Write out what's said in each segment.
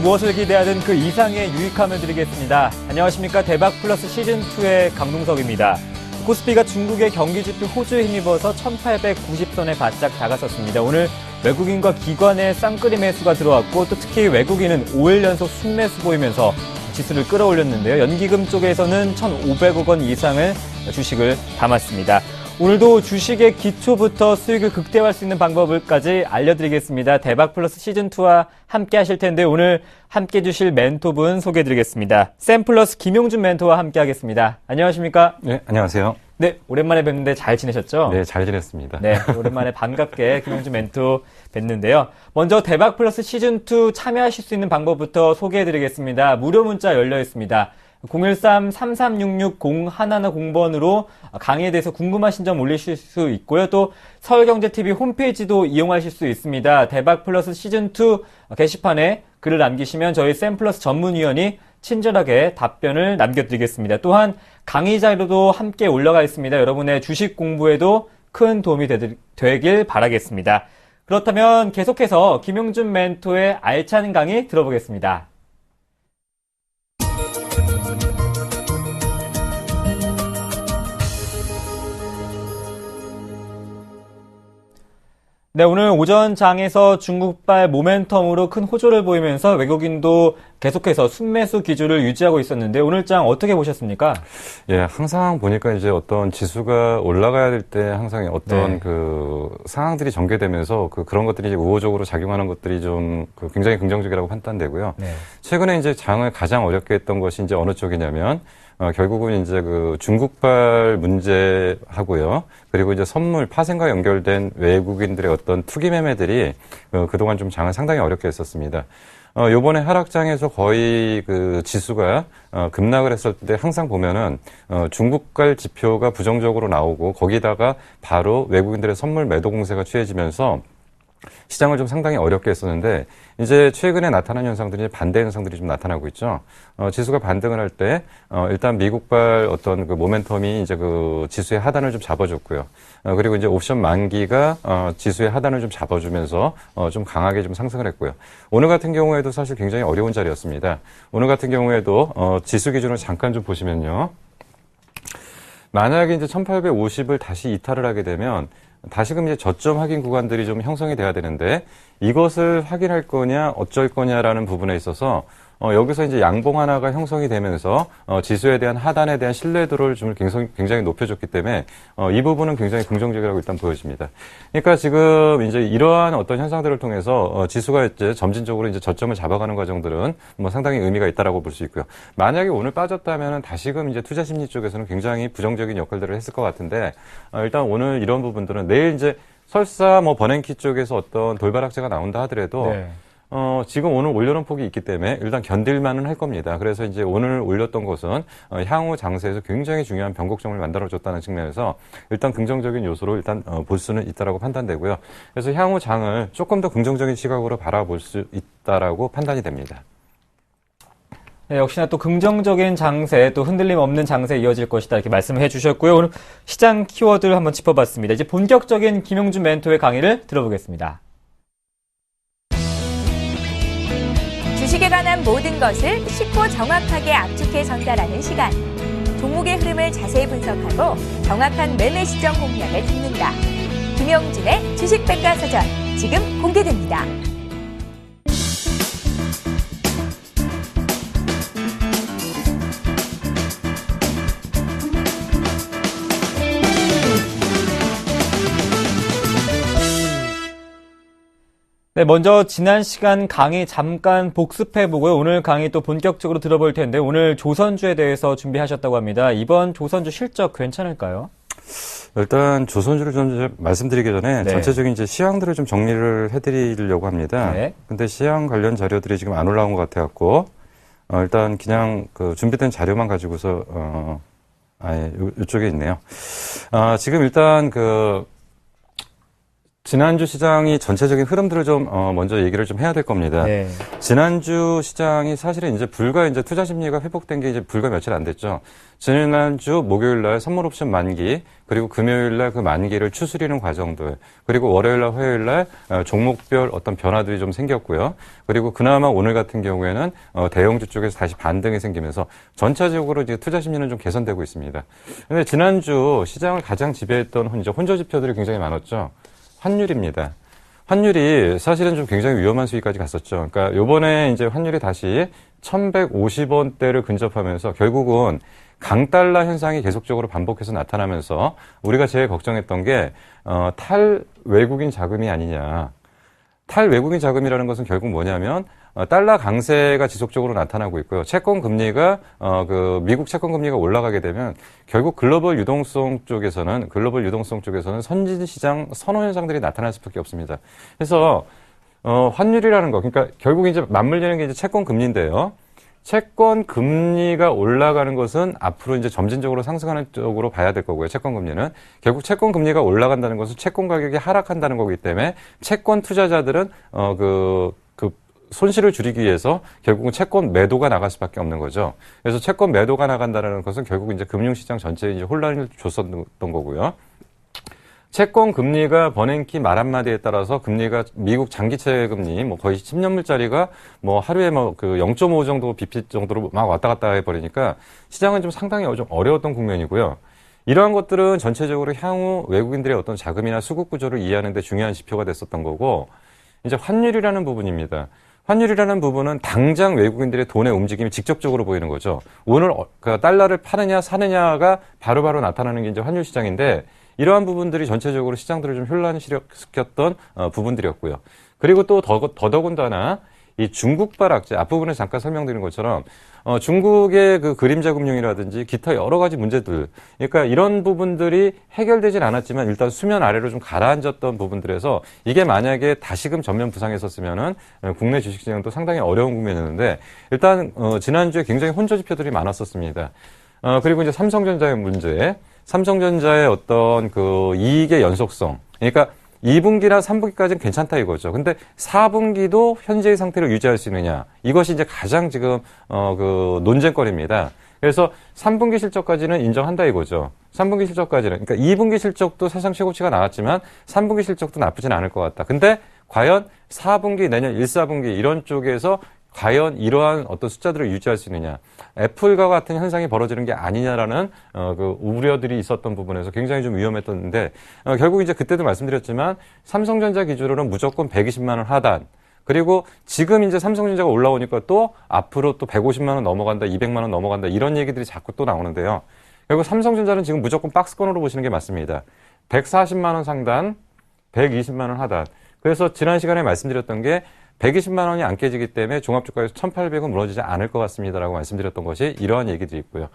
무엇을 기대하든 그 이상의 유익함을 드리겠습니다. 안녕하십니까. 대박플러스 시즌2의 강동석입니다. 코스피가 중국의 경기지표 호주에 힘입어서 1890선에 바짝 다가섰습니다. 오늘 외국인과 기관의 쌍끌이 매수가 들어왔고 또 특히 외국인은 5일 연속 순매수 보이면서 지수를 끌어올렸는데요. 연기금 쪽에서는 1,500억 원 이상을 주식을 담았습니다. 오늘도 주식의 기초부터 수익을 극대화할 수 있는 방법을까지 알려드리겠습니다. 대박플러스 시즌2와 함께 하실 텐데 오늘 함께 해주실 멘토분 소개해드리겠습니다. 샘플러스 김용준 멘토와 함께 하겠습니다. 안녕하십니까? 네, 안녕하세요. 네, 오랜만에 뵙는데 잘 지내셨죠? 네, 잘 지냈습니다. 네, 오랜만에 반갑게 김용준 멘토 뵀는데요. 먼저 대박플러스 시즌2 참여하실 수 있는 방법부터 소개해드리겠습니다. 무료 문자 열려 있습니다. 013-3366-0110번으로 강의에 대해서 궁금하신 점 올리실 수 있고요. 또 서울경제TV 홈페이지도 이용하실 수 있습니다. 대박플러스 시즌2 게시판에 글을 남기시면 저희 샘플러스 전문위원이 친절하게 답변을 남겨드리겠습니다. 또한 강의 자료도 함께 올라가 있습니다. 여러분의 주식 공부에도 큰 도움이 되길 바라겠습니다. 그렇다면 계속해서 김용준 멘토의 알찬 강의 들어보겠습니다. 네, 오늘 오전 장에서 중국발 모멘텀으로 큰 호조를 보이면서 외국인도 계속해서 순매수 기조를 유지하고 있었는데 오늘 장 어떻게 보셨습니까? 예, 항상 보니까 이제 어떤 지수가 올라가야 될 때 항상 어떤 그 상황들이 전개되면서 그런 것들이 이제 우호적으로 작용하는 것들이 좀 굉장히 긍정적이라고 판단되고요. 네. 최근에 이제 장을 가장 어렵게 했던 것이 이제 어느 쪽이냐면 결국은 이제 그 중국발 문제하고요. 그리고 이제 선물 파생과 연결된 외국인들의 어떤 투기 매매들이 그동안 좀 장을 상당히 어렵게 했었습니다. 요번에 하락장에서 거의 그 지수가 급락을 했을 때 항상 보면은 중국발 지표가 부정적으로 나오고 거기다가 바로 외국인들의 선물 매도 공세가 취해지면서 시장을 좀 상당히 어렵게 했었는데 이제 최근에 나타난 현상들이 반대 현상들이 좀 나타나고 있죠. 지수가 반등을 할 때 일단 미국발 어떤 그 모멘텀이 이제 그 지수의 하단을 좀 잡아줬고요. 그리고 이제 옵션 만기가 지수의 하단을 좀 잡아주면서 좀 강하게 좀 상승을 했고요. 오늘 같은 경우에도 사실 굉장히 어려운 자리였습니다. 오늘 같은 경우에도 지수 기준으로 잠깐 좀 보시면요. 만약에 이제 1850을 다시 이탈을 하게 되면 다시금 이제 저점 확인 구간들이 좀 형성이 돼야 되는데 이것을 확인할 거냐 어쩔 거냐라는 부분에 있어서 여기서 이제 양봉 하나가 형성이 되면서 지수에 대한 하단에 대한 신뢰도를 좀 굉장히 높여줬기 때문에 이 부분은 굉장히 긍정적이라고 일단 보여집니다. 그러니까 지금 이제 이러한 어떤 현상들을 통해서 지수가 이제 점진적으로 이제 저점을 잡아가는 과정들은 뭐 상당히 의미가 있다라고 볼 수 있고요. 만약에 오늘 빠졌다면은 다시금 이제 투자 심리 쪽에서는 굉장히 부정적인 역할들을 했을 것 같은데 일단 오늘 이런 부분들은 내일 이제 설사 뭐 버냉키 쪽에서 어떤 돌발 악재가 나온다 하더라도 네. 지금 오늘 올려놓은 폭이 있기 때문에 일단 견딜만은 할 겁니다. 그래서 이제 오늘 올렸던 것은 향후 장세에서 굉장히 중요한 변곡점을 만들어줬다는 측면에서 일단 긍정적인 요소로 일단 볼 수는 있다라고 판단되고요. 그래서 향후 장을 조금 더 긍정적인 시각으로 바라볼 수 있다라고 판단이 됩니다. 네, 역시나 또 긍정적인 장세, 또 흔들림 없는 장세 이어질 것이다 이렇게 말씀을 해주셨고요. 오늘 시장 키워드를 한번 짚어봤습니다. 이제 본격적인 김용준 멘토의 강의를 들어보겠습니다. 주식에 관한 모든 것을 쉽고 정확하게 압축해 전달하는 시간. 종목의 흐름을 자세히 분석하고 정확한 매매 시점 공략을 듣는다. 김용준의 주식백과사전 지금 공개됩니다. 네, 먼저 지난 시간 강의 잠깐 복습해보고요. 오늘 강의 또 본격적으로 들어볼 텐데 오늘 조선주에 대해서 준비하셨다고 합니다. 이번 조선주 실적 괜찮을까요? 일단 조선주를 좀 말씀드리기 전에 네. 전체적인 이제 시황들을 좀 정리를 해드리려고 합니다. 네. 근데 시황 관련 자료들이 지금 안 올라온 것 같아갖고 일단 그냥 그 준비된 자료만 가지고서 이쪽에 있네요. 지금 일단 지난주 시장이 전체적인 흐름들을 좀 먼저 얘기를 좀 해야 될 겁니다. 네. 지난주 시장이 사실은 이제 불과 이제 투자 심리가 회복된 게 이제 불과 며칠 안 됐죠. 지난주 목요일 날 선물 옵션 만기 그리고 금요일 날 그 만기를 추스리는 과정들, 그리고 월요일 날, 화요일 날 종목별 어떤 변화들이 좀 생겼고요. 그리고 그나마 오늘 같은 경우에는 대형주 쪽에서 다시 반등이 생기면서 전체적으로 이제 투자 심리는 좀 개선되고 있습니다. 근데 지난주 시장을 가장 지배했던 이제 혼조 지표들이 굉장히 많았죠. 환율입니다. 환율이 사실은 좀 굉장히 위험한 수위까지 갔었죠. 그러니까 요번에 이제 환율이 다시 1150원대를 근접하면서 결국은 강달러 현상이 계속적으로 반복해서 나타나면서 우리가 제일 걱정했던 게 탈외국인 자금이 아니냐. 탈외국인 자금이라는 것은 결국 뭐냐면 달러 강세가 지속적으로 나타나고 있고요. 채권 금리가 미국 채권 금리가 올라가게 되면 결국 글로벌 유동성 쪽에서는 선진 시장 선호 현상들이 나타날 수밖에 없습니다. 그래서 환율이라는 거, 그러니까 결국 이제 맞물리는 게 이제 채권 금리인데요. 채권 금리가 올라가는 것은 앞으로 이제 점진적으로 상승하는 쪽으로 봐야 될 거고요. 채권 금리는 결국 채권 금리가 올라간다는 것은 채권 가격이 하락한다는 거기 때문에 채권 투자자들은 손실을 줄이기 위해서 결국은 채권 매도가 나갈 수밖에 없는 거죠. 그래서 채권 매도가 나간다는 것은 결국 이제 금융시장 전체에 이제 혼란을 줬었던 거고요. 채권 금리가 버냉키 말 한마디에 따라서 금리가 미국 장기채 금리 거의 10년물짜리가 하루에 0.5 정도 bp 정도로 막 왔다 갔다 해버리니까 시장은 좀 상당히 좀 어려웠던 국면이고요. 이러한 것들은 전체적으로 향후 외국인들의 어떤 자금이나 수급 구조를 이해하는 데 중요한 지표가 됐었던 거고, 이제 환율이라는 부분입니다. 환율이라는 부분은 당장 외국인들의 돈의 움직임이 직접적으로 보이는 거죠. 오늘 달러를 파느냐 사느냐가 바로바로 나타나는 게 이제 환율 시장인데, 이러한 부분들이 전체적으로 시장들을 좀 혼란시켰던 부분들이었고요. 그리고 또 더더군다나 이 중국발 악재, 앞부분에 잠깐 설명드린 것처럼 중국의 그 그림자 금융이라든지 기타 여러 가지 문제들, 그러니까 이런 부분들이 해결되진 않았지만 일단 수면 아래로 좀 가라앉았던 부분들에서 이게 만약에 다시금 전면 부상했었으면은 국내 주식시장도 상당히 어려운 국면이었는데, 일단 지난주에 굉장히 혼조 지표들이 많았었습니다. 그리고 이제 삼성전자의 문제, 삼성전자의 어떤 그 이익의 연속성, 그러니까 2분기나 3분기까지는 괜찮다 이거죠. 근데 4분기도 현재의 상태를 유지할 수 있느냐, 이것이 이제 가장 지금 논쟁거리입니다. 그래서 3분기 실적까지는 인정한다 이거죠. 3분기 실적까지는, 그러니까 2분기 실적도 사상 최고치가 나왔지만 3분기 실적도 나쁘진 않을 것 같다. 근데 과연 4분기, 내년 1, 4분기 이런 쪽에서 과연 이러한 어떤 숫자들을 유지할 수 있느냐, 애플과 같은 현상이 벌어지는 게 아니냐라는 우려들이 있었던 부분에서 굉장히 좀 위험했던데, 결국 이제 그때도 말씀드렸지만 삼성전자 기준으로는 무조건 120만 원 하단, 그리고 지금 이제 삼성전자가 올라오니까 또 앞으로 또 150만 원 넘어간다, 200만 원 넘어간다, 이런 얘기들이 자꾸 또 나오는데요. 결국 삼성전자는 지금 무조건 박스권으로 보시는 게 맞습니다. 140만 원 상단, 120만 원 하단. 그래서 지난 시간에 말씀드렸던 게 120만 원이 안 깨지기 때문에 종합주가에서 1,800은 무너지지 않을 것 같습니다라고 말씀드렸던 것이 이러한 얘기들이 있고요.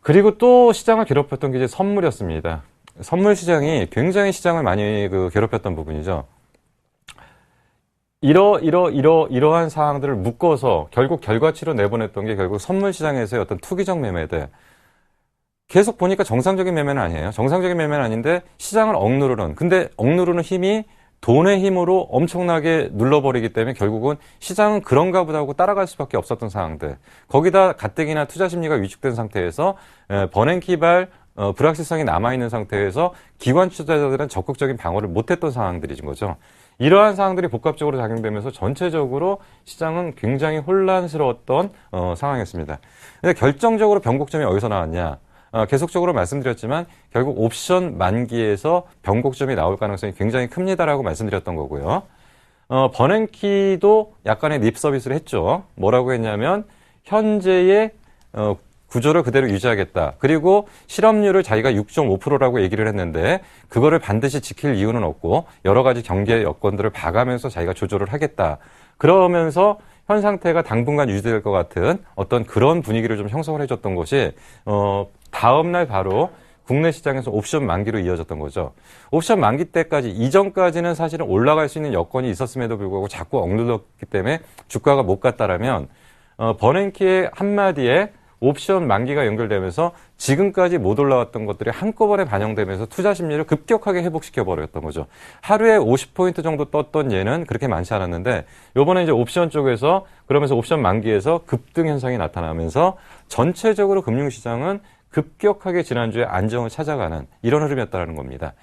그리고 또 시장을 괴롭혔던 게 이제 선물이었습니다. 선물 시장이 굉장히 시장을 많이 괴롭혔던 부분이죠. 이러한 사항들을 묶어서 결국 결과치로 내보냈던 게 결국 선물 시장에서의 어떤 투기적 매매들. 계속 보니까 정상적인 매매는 아니에요. 정상적인 매매는 아닌데 시장을 억누르는. 근데 억누르는 힘이 돈의 힘으로 엄청나게 눌러버리기 때문에 결국은 시장은 그런가 보다 하고 따라갈 수밖에 없었던 상황들. 거기다 가뜩이나 투자 심리가 위축된 상태에서 버냉키발 불확실성이 남아있는 상태에서 기관 투자자들은 적극적인 방어를 못했던 상황들이신 거죠. 이러한 상황들이 복합적으로 작용되면서 전체적으로 시장은 굉장히 혼란스러웠던 상황이었습니다. 근데 결정적으로 변곡점이 어디서 나왔냐? 계속적으로 말씀드렸지만 결국 옵션 만기에서 변곡점이 나올 가능성이 굉장히 큽니다라고 말씀드렸던 거고요. 버냉키도 약간의 립 서비스를 했죠. 뭐라고 했냐면 현재의 구조를 그대로 유지하겠다. 그리고 실업률을 자기가 6.5%라고 얘기를 했는데 그거를 반드시 지킬 이유는 없고 여러 가지 경제 여건들을 봐가면서 자기가 조절을 하겠다. 그러면서 현 상태가 당분간 유지될 것 같은 어떤 그런 분위기를 좀 형성을 해줬던 것이 다음날 바로 국내 시장에서 옵션 만기로 이어졌던 거죠. 옵션 만기 때까지, 이전까지는 사실은 올라갈 수 있는 여건이 있었음에도 불구하고 자꾸 억눌렀기 때문에 주가가 못 갔다라면 버냉키의 한마디에 옵션 만기가 연결되면서 지금까지 못 올라왔던 것들이 한꺼번에 반영되면서 투자 심리를 급격하게 회복시켜 버렸던 거죠. 하루에 50포인트 정도 떴던 예는 그렇게 많지 않았는데 요번에 이제 옵션 쪽에서 그러면서 옵션 만기에서 급등 현상이 나타나면서 전체적으로 금융시장은 급격하게 지난주에 안정을 찾아가는 이런 흐름이었다는 겁니다.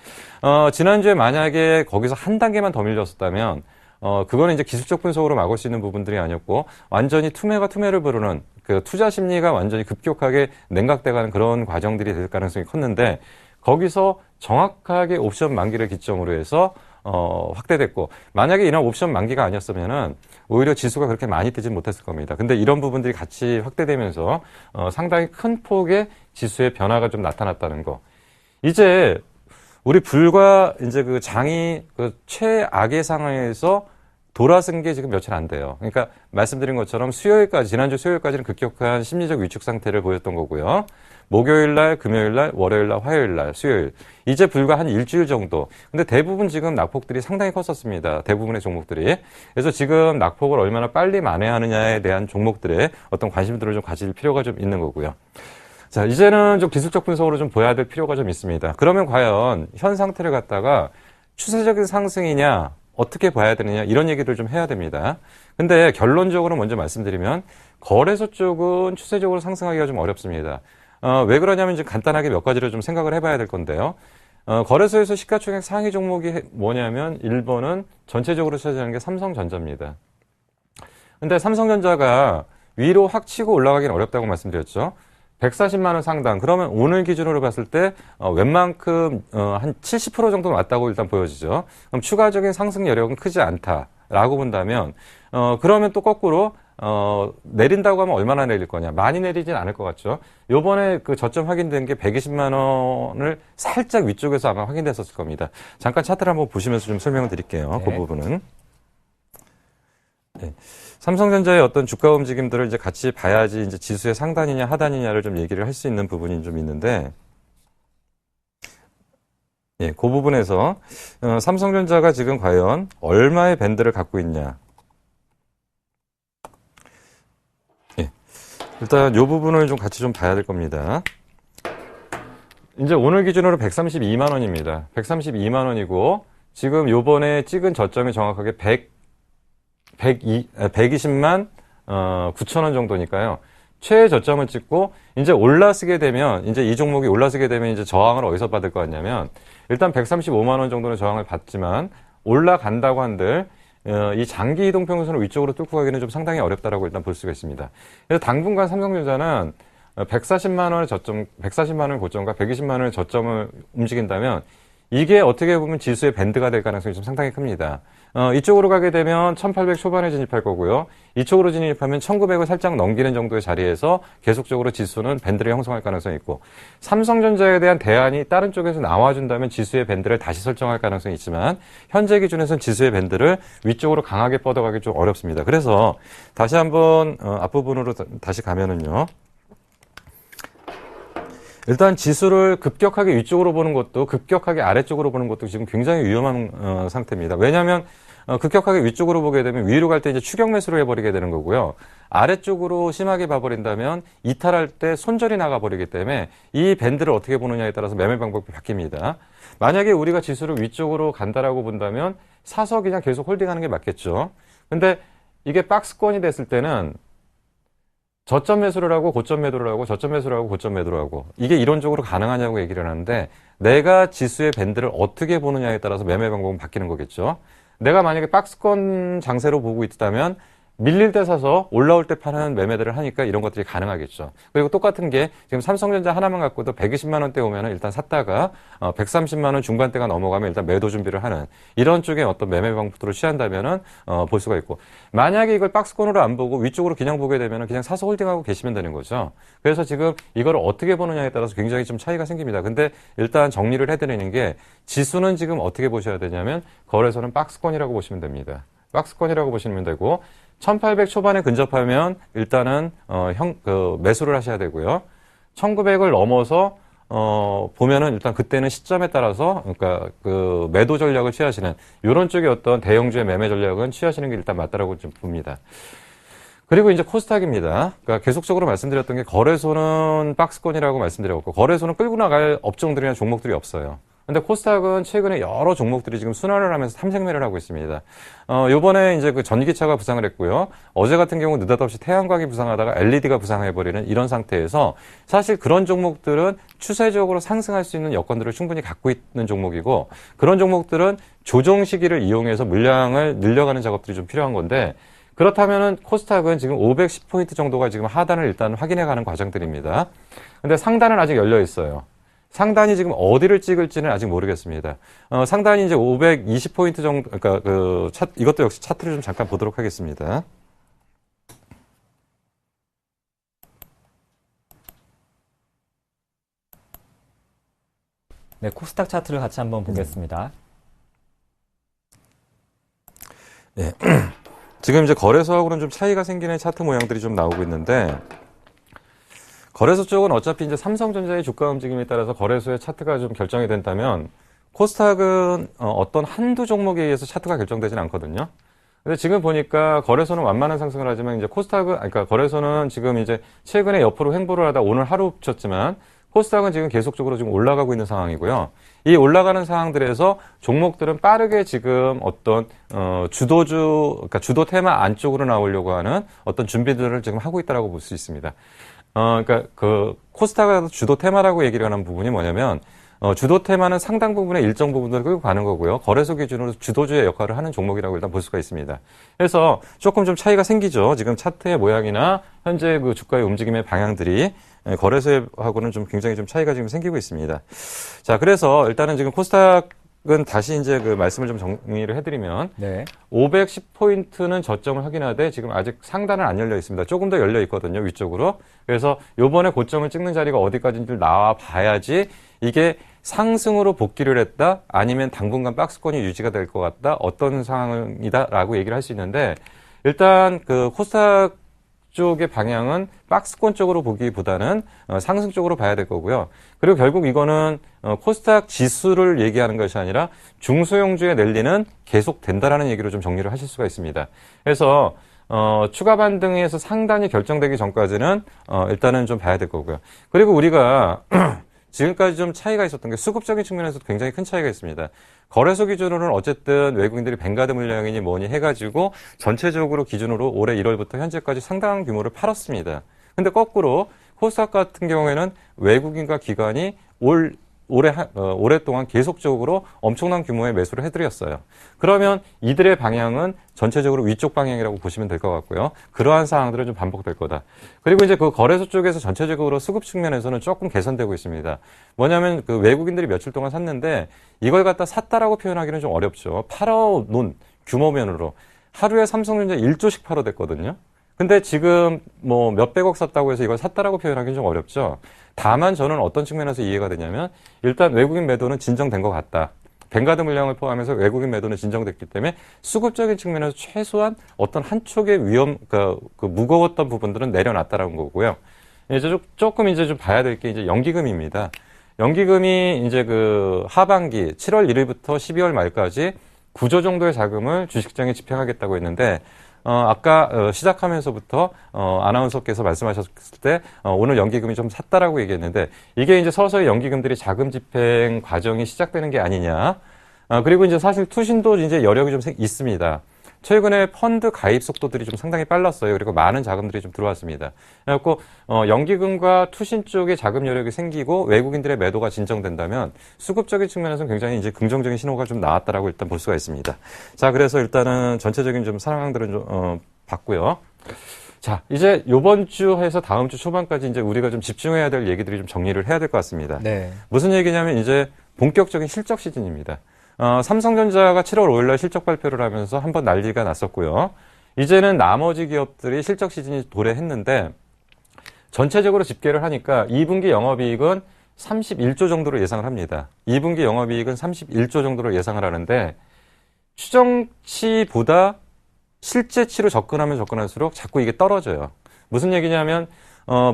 지난주에 만약에 거기서 한 단계만 더 밀렸었다면 그거는 이제 기술적 분석으로 막을 수 있는 부분들이 아니었고 완전히 투매가 투매를 부르는 그 투자 심리가 완전히 급격하게 냉각돼가는 그런 과정들이 될 가능성이 컸는데 거기서 정확하게 옵션 만기를 기점으로 해서 확대됐고 만약에 이런 옵션 만기가 아니었으면은 오히려 지수가 그렇게 많이 뜨진 못했을 겁니다. 근데 이런 부분들이 같이 확대되면서 상당히 큰 폭의 지수의 변화가 좀 나타났다는 거. 이제 우리 불과 이제 그 장이 그 최악의 상황에서 돌아선 게 지금 며칠 안 돼요. 그러니까 말씀드린 것처럼 수요일까지, 지난주 수요일까지는 급격한 심리적 위축 상태를 보였던 거고요. 목요일 날, 금요일 날, 월요일 날, 화요일 날, 수요일. 이제 불과 한 일주일 정도. 근데 대부분 지금 낙폭들이 상당히 컸었습니다. 대부분의 종목들이. 그래서 지금 낙폭을 얼마나 빨리 만회하느냐에 대한 종목들의 어떤 관심들을 좀 가질 필요가 좀 있는 거고요. 자, 이제는 좀 기술적 분석으로 좀 보여야 될 필요가 좀 있습니다. 그러면 과연 현 상태를 갖다가 추세적인 상승이냐, 어떻게 봐야 되느냐 이런 얘기를 좀 해야 됩니다. 근데 결론적으로 먼저 말씀드리면 거래소 쪽은 추세적으로 상승하기가 좀 어렵습니다. 왜 그러냐면 이제 간단하게 몇 가지를 좀 생각을 해봐야 될 건데요. 거래소에서 시가총액 상위 종목이 뭐냐면 1번은 전체적으로 차지하는 게 삼성전자입니다. 근데 삼성전자가 위로 확 치고 올라가기는 어렵다고 말씀드렸죠. 140만 원 상당. 그러면 오늘 기준으로 봤을 때 웬만큼 한 70% 정도는 왔다고 일단 보여지죠. 그럼 추가적인 상승 여력은 크지 않다라고 본다면 그러면 또 거꾸로 내린다고 하면 얼마나 내릴 거냐? 많이 내리진 않을 것 같죠. 요번에 그 저점 확인된 게 120만 원을 살짝 위쪽에서 아마 확인됐었을 겁니다. 잠깐 차트를 한번 보시면서 좀 설명을 드릴게요. 네. 그 부분은. 네. 삼성전자의 어떤 주가 움직임들을 이제 같이 봐야지 이제 지수의 상단이냐 하단이냐를 좀 얘기를 할 수 있는 부분이 좀 있는데, 예, 그 부분에서 삼성전자가 지금 과연 얼마의 밴드를 갖고 있냐. 예, 일단 이 부분을 좀 같이 좀 봐야 될 겁니다. 이제 오늘 기준으로 132만 원입니다. 132만 원이고 지금 요번에 찍은 저점이 정확하게 120만 9천 원 정도니까요. 최애 저점을 찍고 이제 올라서게 되면 이제 이 종목이 올라서게 되면 이제 저항을 어디서 받을 것 같냐면 일단 135만 원 정도는 저항을 받지만 올라간다고 한들 이 장기 이동 평균선을 위쪽으로 뚫고 가기는 좀 상당히 어렵다라고 일단 볼 수가 있습니다. 그래서 당분간 삼성전자는 140만 원의 저점, 140만 원의 고점과 120만 원의 저점을 움직인다면 이게 어떻게 보면 지수의 밴드가 될 가능성이 좀 상당히 큽니다. 이쪽으로 가게 되면 1800 초반에 진입할 거고요. 이쪽으로 진입하면 1900을 살짝 넘기는 정도의 자리에서 계속적으로 지수는 밴드를 형성할 가능성이 있고 삼성전자에 대한 대안이 다른 쪽에서 나와준다면 지수의 밴드를 다시 설정할 가능성이 있지만 현재 기준에서는 지수의 밴드를 위쪽으로 강하게 뻗어가기 좀 어렵습니다. 그래서 다시 한번 앞부분으로 다시 가면은요. 일단 지수를 급격하게 위쪽으로 보는 것도 급격하게 아래쪽으로 보는 것도 지금 굉장히 위험한 상태입니다. 왜냐하면 급격하게 위쪽으로 보게 되면 위로 갈 때 이제 추격 매수를 해버리게 되는 거고요. 아래쪽으로 심하게 봐버린다면 이탈할 때 손절이 나가버리기 때문에 이 밴드를 어떻게 보느냐에 따라서 매매 방법이 바뀝니다. 만약에 우리가 지수를 위쪽으로 간다라고 본다면 사서 그냥 계속 홀딩하는 게 맞겠죠. 근데 이게 박스권이 됐을 때는 저점 매수를 하고 고점 매도를 하고 저점 매수를 하고 고점 매도를 하고 이게 이론적으로 가능하냐고 얘기를 하는데 내가 지수의 밴드를 어떻게 보느냐에 따라서 매매 방법은 바뀌는 거겠죠. 내가 만약에 박스권 장세로 보고 있다면 밀릴 때 사서 올라올 때 파는 매매들을 하니까 이런 것들이 가능하겠죠. 그리고 똑같은 게 지금 삼성전자 하나만 갖고도 120만 원대 오면 일단 샀다가 130만 원 중반대가 넘어가면 일단 매도 준비를 하는 이런 쪽의 어떤 매매 방법들을 취한다면은 볼 수가 있고 만약에 이걸 박스권으로 안 보고 위쪽으로 그냥 보게 되면은 그냥 사서 홀딩하고 계시면 되는 거죠. 그래서 지금 이걸 어떻게 보느냐에 따라서 굉장히 좀 차이가 생깁니다. 근데 일단 정리를 해드리는 게 지수는 지금 어떻게 보셔야 되냐면 거래소는 박스권이라고 보시면 됩니다. 박스권이라고 보시면 되고 1800 초반에 근접하면 일단은 매수를 하셔야 되고요. 1900을 넘어서 보면은 일단 그때는 시점에 따라서 그러니까 그 매도 전략을 취하시는 이런 쪽의 어떤 대형주의 매매 전략은 취하시는 게 일단 맞다라고 좀 봅니다. 그리고 이제 코스닥입니다. 그러니까 계속적으로 말씀드렸던 게 거래소는 박스권이라고 말씀드렸고 거래소는 끌고 나갈 업종들이나 종목들이 없어요. 근데 코스닥은 최근에 여러 종목들이 지금 순환을 하면서 탐색매를 하고 있습니다. 요번에 이제 그 전기차가 부상을 했고요. 어제 같은 경우 느닷없이 태양광이 부상하다가 LED가 부상해버리는 이런 상태에서 사실 그런 종목들은 추세적으로 상승할 수 있는 여건들을 충분히 갖고 있는 종목이고 그런 종목들은 조정 시기를 이용해서 물량을 늘려가는 작업들이 좀 필요한 건데 그렇다면은 코스닥은 지금 510포인트 정도가 지금 하단을 일단 확인해가는 과정들입니다. 근데 상단은 아직 열려 있어요. 상단이 지금 어디를 찍을지는 아직 모르겠습니다. 상단이 이제 520포인트 정도, 그러니까 이것도 역시 차트를 좀 잠깐 보도록 하겠습니다. 네, 코스닥 차트를 같이 한번 보겠습니다. 네. 지금 이제 거래소하고는 좀 차이가 생기는 차트 모양들이 좀 나오고 있는데, 거래소 쪽은 어차피 이제 삼성전자의 주가 움직임에 따라서 거래소의 차트가 좀 결정이 된다면 코스닥은 어떤 한두 종목에 의해서 차트가 결정되진 않거든요. 근데 지금 보니까 거래소는 완만한 상승을 하지만 이제 코스닥은, 그러니까 거래소는 지금 이제 최근에 옆으로 횡보를 하다 오늘 하루 붙였지만 코스닥은 지금 계속적으로 지금 올라가고 있는 상황이고요. 이 올라가는 상황들에서 종목들은 빠르게 지금 어떤 그러니까 주도 테마 안쪽으로 나오려고 하는 어떤 준비들을 지금 하고 있다라고 볼 수 있습니다. 그러니까 그 코스닥의 주도 테마라고 얘기를 하는 부분이 뭐냐면 주도 테마는 상당 부분의 일정 부분을 끌고 가는 거고요. 거래소 기준으로 주도주의 역할을 하는 종목이라고 일단 볼 수가 있습니다. 그래서 조금 좀 차이가 생기죠. 지금 차트의 모양이나 현재 그 주가의 움직임의 방향들이 거래소하고는 좀 굉장히 좀 차이가 지금 생기고 있습니다. 자, 그래서 일단은 지금 코스닥은 다시 이제 그 말씀을 좀 정리를 해드리면 네. 510포인트는 저점을 확인하되 지금 아직 상단은 안 열려 있습니다. 조금 더 열려 있거든요, 위쪽으로. 그래서 요번에 고점을 찍는 자리가 어디까지인지 나와 봐야지 이게 상승으로 복귀를 했다 아니면 당분간 박스권이 유지가 될 것 같다 어떤 상황이다라고 얘기를 할 수 있는데 일단 그 코스닥 쪽의 방향은 박스권 쪽으로 보기보다는 상승 쪽으로 봐야 될 거고요. 그리고 결국 이거는 코스닥 지수를 얘기하는 것이 아니라 중소형주의 랠리는 계속 된다라는 얘기로 좀 정리를 하실 수가 있습니다. 그래서 추가 반등에서 상단이 결정되기 전까지는 일단은 좀 봐야 될 거고요. 그리고 우리가 지금까지 좀 차이가 있었던 게 수급적인 측면에서도 굉장히 큰 차이가 있습니다. 거래소 기준으로는 어쨌든 외국인들이 뱅가드 물량이니 뭐니 해가지고 전체적으로 기준으로 올해 1월부터 현재까지 상당한 규모를 팔았습니다. 근데 거꾸로 코스닥 같은 경우에는 외국인과 기관이 오랫동안 계속적으로 엄청난 규모의 매수를 해드렸어요. 그러면 이들의 방향은 전체적으로 위쪽 방향이라고 보시면 될 것 같고요. 그러한 상황들은 좀 반복될 거다. 그리고 이제 그 거래소 쪽에서 전체적으로 수급 측면에서는 조금 개선되고 있습니다. 뭐냐면 그 외국인들이 며칠 동안 샀는데 이걸 갖다 샀다라고 표현하기는 좀 어렵죠. 팔아놓은 규모면으로 하루에 삼성전자 1조씩 팔아댔거든요. 근데 지금 뭐 몇백억 샀다고 해서 이걸 샀다라고 표현하기는 좀 어렵죠. 다만 저는 어떤 측면에서 이해가 되냐면 일단 외국인 매도는 진정된 것 같다. 뱅가드 물량을 포함해서 외국인 매도는 진정됐기 때문에 수급적인 측면에서 최소한 어떤 한쪽의 그 무거웠던 부분들은 내려놨다라는 거고요. 이제 조금 이제 좀 봐야 될 게 이제 연기금입니다. 연기금이 이제 그 하반기 7월 1일부터 12월 말까지 9조 정도의 자금을 주식시장에 집행하겠다고 했는데 아까 시작하면서부터 아나운서께서 말씀하셨을 때 오늘 연기금이 좀 샀다라고 얘기했는데 이게 이제 서서히 연기금들이 자금 집행 과정이 시작되는 게 아니냐. 그리고 이제 사실 투신도 이제 여력이 좀 있습니다. 최근에 펀드 가입 속도들이 좀 상당히 빨랐어요. 그리고 많은 자금들이 좀 들어왔습니다. 그래갖고 연기금과 투신 쪽에 자금 여력이 생기고 외국인들의 매도가 진정된다면 수급적인 측면에서는 굉장히 이제 긍정적인 신호가 좀 나왔다라고 일단 볼 수가 있습니다. 자, 그래서 일단은 전체적인 좀 상황들은 좀 봤고요. 자, 이제 요번 주 해서 다음 주 초반까지 이제 우리가 좀 집중해야 될 얘기들이 좀 정리를 해야 될 것 같습니다. 네. 무슨 얘기냐면 이제 본격적인 실적 시즌입니다. 삼성전자가 7월 5일날 실적 발표를 하면서 한번 난리가 났었고요. 이제는 나머지 기업들이 실적 시즌이 도래했는데 전체적으로 집계를 하니까 2분기 영업이익은 31조 정도로 예상을 합니다. 2분기 영업이익은 31조 정도로 예상을 하는데 추정치보다 실제치로 접근하면 접근할수록 자꾸 이게 떨어져요. 무슨 얘기냐면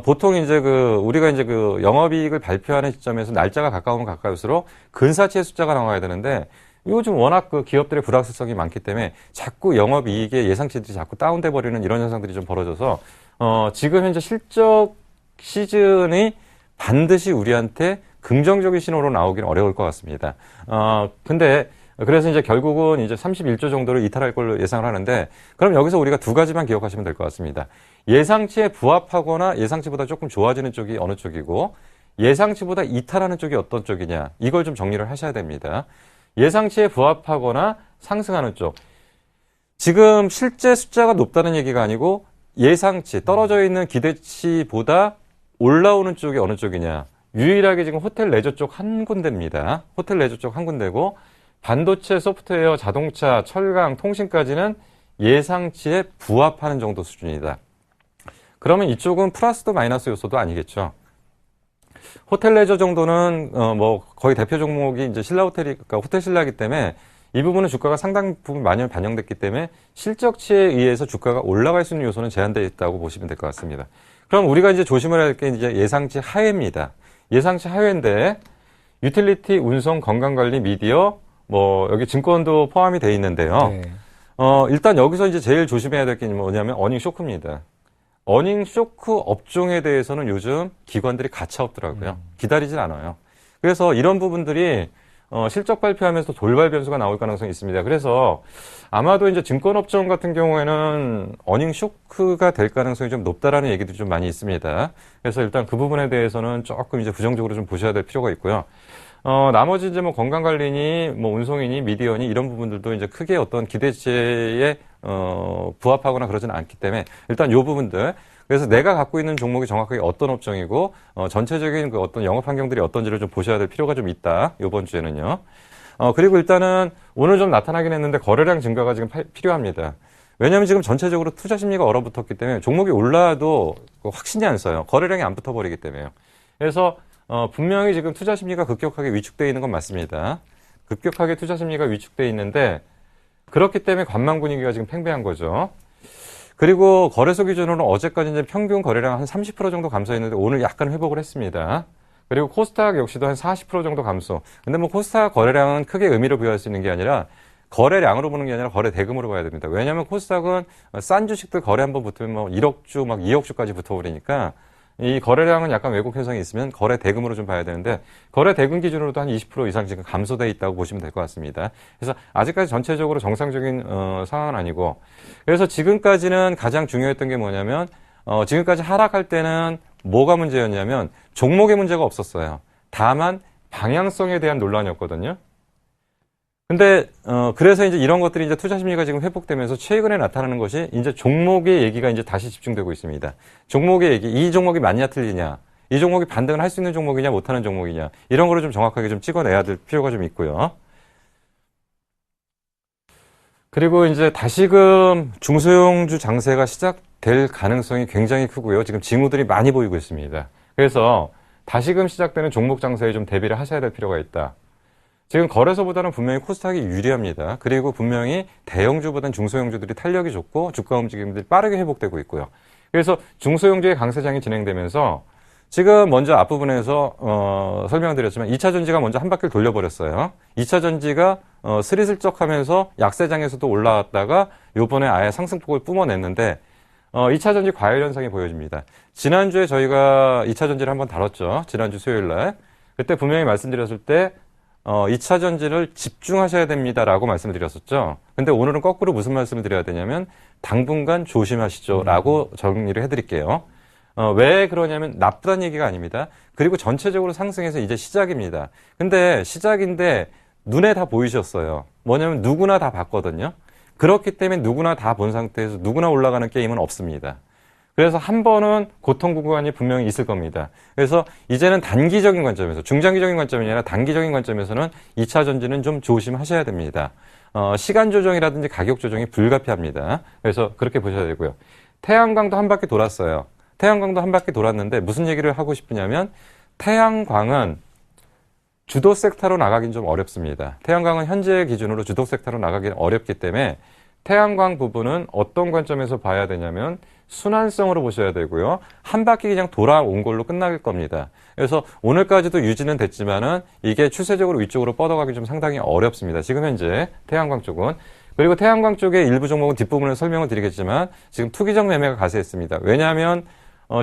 보통 이제 우리가 이제 영업이익을 발표하는 시점에서 날짜가 가까우면 가까울수록 근사치의 숫자가 나와야 되는데 요즘 워낙 기업들의 불확실성이 많기 때문에 자꾸 영업이익의 예상치들이 자꾸 다운돼 버리는 이런 현상들이 좀 벌어져서 지금 현재 실적 시즌이 반드시 우리한테 긍정적인 신호로 나오기는 어려울 것 같습니다. 근데 그래서 이제 결국은 이제 31조 정도를 이탈할 걸로 예상을 하는데, 그럼 여기서 우리가 두 가지만 기억하시면 될 것 같습니다. 예상치에 부합하거나 예상치보다 조금 좋아지는 쪽이 어느 쪽이고, 예상치보다 이탈하는 쪽이 어떤 쪽이냐, 이걸 좀 정리를 하셔야 됩니다. 예상치에 부합하거나 상승하는 쪽. 지금 실제 숫자가 높다는 얘기가 아니고 예상치, 떨어져 있는 기대치보다 올라오는 쪽이 어느 쪽이냐. 유일하게 지금 호텔 레저 쪽 한 군데입니다. 호텔 레저 쪽 한 군데고, 반도체, 소프트웨어, 자동차, 철강, 통신까지는 예상치에 부합하는 정도 수준이다. 그러면 이쪽은 플러스도 마이너스 요소도 아니겠죠. 호텔 레저 정도는 뭐 거의 대표 종목이 이제 신라 호텔이, 그러니까 호텔 신라이기 때문에 이 부분은 주가가 상당 부분 많이 반영됐기 때문에 실적치에 의해서 주가가 올라갈 수 있는 요소는 제한되어 있다고 보시면 될 것 같습니다. 그럼 우리가 이제 조심을 할 게 이제 예상치 하회입니다. 예상치 하회인데 유틸리티, 운송, 건강관리, 미디어, 뭐 여기 증권도 포함이 되어 있는데요. 네. 일단 여기서 이제 제일 조심해야 될 게 뭐냐면 어닝 쇼크입니다. 어닝 쇼크 업종에 대해서는 요즘 기관들이 가차 없더라고요. 기다리질 않아요. 그래서 이런 부분들이 실적 발표하면서 돌발 변수가 나올 가능성이 있습니다. 그래서 아마도 이제 증권업종 같은 경우에는 어닝 쇼크가 될 가능성이 좀 높다라는 얘기들이 좀 많이 있습니다. 그래서 일단 그 부분에 대해서는 조금 이제 부정적으로 좀 보셔야 될 필요가 있고요. 나머지 이제 뭐 건강관리니, 뭐 운송이니, 미디어니 이런 부분들도 이제 크게 어떤 기대치에, 부합하거나 그러지는 않기 때문에 일단 요 부분들. 그래서 내가 갖고 있는 종목이 정확하게 어떤 업종이고, 전체적인 그 어떤 영업 환경들이 어떤지를 좀 보셔야 될 필요가 좀 있다. 요번 주에는요. 그리고 일단은 오늘 좀 나타나긴 했는데 거래량 증가가 지금 필요합니다. 왜냐하면 지금 전체적으로 투자 심리가 얼어붙었기 때문에 종목이 올라도 확신이 안 써요. 거래량이 안 붙어버리기 때문에요. 그래서 분명히 지금 투자 심리가 급격하게 위축되어 있는 건 맞습니다. 급격하게 투자 심리가 위축되어 있는데 그렇기 때문에 관망 분위기가 지금 팽배한 거죠. 그리고 거래소 기준으로는 어제까지 이제 평균 거래량 한 30% 정도 감소했는데 오늘 약간 회복을 했습니다. 그리고 코스닥 역시도 한 40% 정도 감소. 근데 뭐 코스닥 거래량은 크게 의미를 부여할 수 있는 게 아니라 거래량으로 보는 게 아니라 거래 대금으로 봐야 됩니다. 왜냐하면 코스닥은 싼 주식들 거래 한번 붙으면 뭐 1억 주, 막 2억 주까지 붙어버리니까 이 거래량은 약간 왜곡 현상이 있으면 거래 대금으로 좀 봐야 되는데 거래 대금 기준으로도 한 20% 이상 지금 감소돼 있다고 보시면 될 것 같습니다. 그래서 아직까지 전체적으로 정상적인 상황은 아니고 그래서 지금까지는 가장 중요했던 게 뭐냐면 지금까지 하락할 때는 뭐가 문제였냐면 종목의 문제가 없었어요. 다만 방향성에 대한 논란이었거든요. 근데 그래서 이제 이런 것들이 이제 투자 심리가 지금 회복되면서 최근에 나타나는 것이 이제 종목의 얘기가 이제 다시 집중되고 있습니다. 종목의 얘기, 이 종목이 맞냐 틀리냐, 이 종목이 반등을 할 수 있는 종목이냐 못하는 종목이냐 이런 거를 좀 정확하게 좀 찍어내야 될 필요가 좀 있고요. 그리고 이제 다시금 중소형주 장세가 시작될 가능성이 굉장히 크고요. 지금 징후들이 많이 보이고 있습니다. 그래서 다시금 시작되는 종목 장세에 좀 대비를 하셔야 될 필요가 있다. 지금 거래소보다는 분명히 코스닥이 유리합니다. 그리고 분명히 대형주보다는 중소형주들이 탄력이 좋고 주가 움직임들이 빠르게 회복되고 있고요. 그래서 중소형주의 강세장이 진행되면서 지금 먼저 앞부분에서 설명드렸지만 2차 전지가 먼저 한 바퀴를 돌려버렸어요. 2차 전지가 스리슬쩍 하면서 약세장에서도 올라왔다가 요번에 아예 상승폭을 뿜어냈는데 2차 전지 과열 현상이 보여집니다. 지난주에 저희가 2차 전지를 한번 다뤘죠. 지난주 수요일 날. 그때 분명히 말씀드렸을 때 2차 전지를 집중하셔야 됩니다라고 말씀을 드렸었죠. 근데 오늘은 거꾸로 무슨 말씀을 드려야 되냐면 당분간 조심하시죠라고 정리를 해드릴게요. 왜 그러냐면 나쁘다는 얘기가 아닙니다. 그리고 전체적으로 상승해서 이제 시작입니다. 근데 시작인데 눈에 다 보이셨어요. 뭐냐면 누구나 다 봤거든요. 그렇기 때문에 누구나 다 본 상태에서 누구나 올라가는 게임은 없습니다. 그래서 한 번은 고통 구간이 분명히 있을 겁니다. 그래서 이제는 단기적인 관점에서, 중장기적인 관점이 아니라 단기적인 관점에서는 2차 전지는 좀 조심하셔야 됩니다. 시간 조정이라든지 가격 조정이 불가피합니다. 그래서 그렇게 보셔야 되고요. 태양광도 한 바퀴 돌았어요. 태양광도 한 바퀴 돌았는데 무슨 얘기를 하고 싶으냐면 태양광은 주도 섹터로 나가긴 좀 어렵습니다. 태양광은 현재 기준으로 주도 섹터로 나가긴 어렵기 때문에 태양광 부분은 어떤 관점에서 봐야 되냐면 순환성으로 보셔야 되고요. 한 바퀴 그냥 돌아온 걸로 끝날 겁니다. 그래서 오늘까지도 유지는 됐지만은 이게 추세적으로 위쪽으로 뻗어가기 좀 상당히 어렵습니다. 지금 현재 태양광 쪽은. 그리고 태양광 쪽의 일부 종목은 뒷부분에 설명을 드리겠지만 지금 투기적 매매가 가세했습니다. 왜냐하면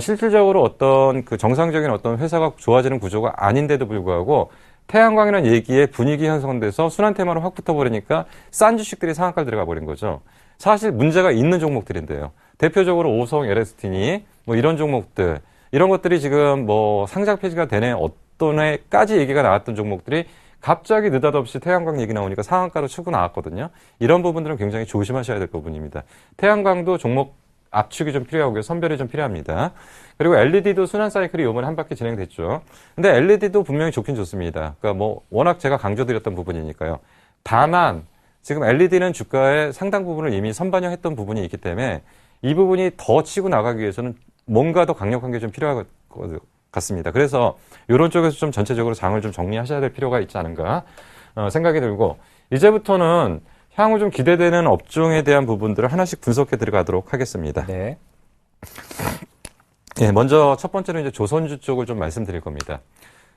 실질적으로 어떤 그 정상적인 어떤 회사가 좋아지는 구조가 아닌데도 불구하고 태양광이라는 얘기에 분위기 형성돼서 순환 테마로 확 붙어버리니까 싼 주식들이 상한가를 들어가 버린 거죠. 사실 문제가 있는 종목들인데요. 대표적으로 오성, LST니 뭐 이런 종목들, 이런 것들이 지금 뭐 상장 폐지가 되네 어떤 해까지 얘기가 나왔던 종목들이 갑자기 느닷없이 태양광 얘기 나오니까 상한가로 치고 나왔거든요. 이런 부분들은 굉장히 조심하셔야 될 부분입니다. 태양광도 종목 압축이 좀 필요하고요. 선별이 좀 필요합니다. 그리고 LED도 순환 사이클이 이번에 한 바퀴 진행됐죠. 근데 LED도 분명히 좋긴 좋습니다. 그러니까 뭐 워낙 제가 강조드렸던 부분이니까요. 다만 지금 LED는 주가의 상당 부분을 이미 선반영했던 부분이 있기 때문에 이 부분이 더 치고 나가기 위해서는 뭔가 더 강력한 게 좀 필요할 것 같습니다. 그래서 이런 쪽에서 좀 전체적으로 장을 좀 정리하셔야 될 필요가 있지 않은가 생각이 들고, 이제부터는 향후 좀 기대되는 업종에 대한 부분들을 하나씩 분석해 들어가도록 하겠습니다. 네. 예, 먼저 첫 번째로 이제 조선주 쪽을 좀 말씀드릴 겁니다.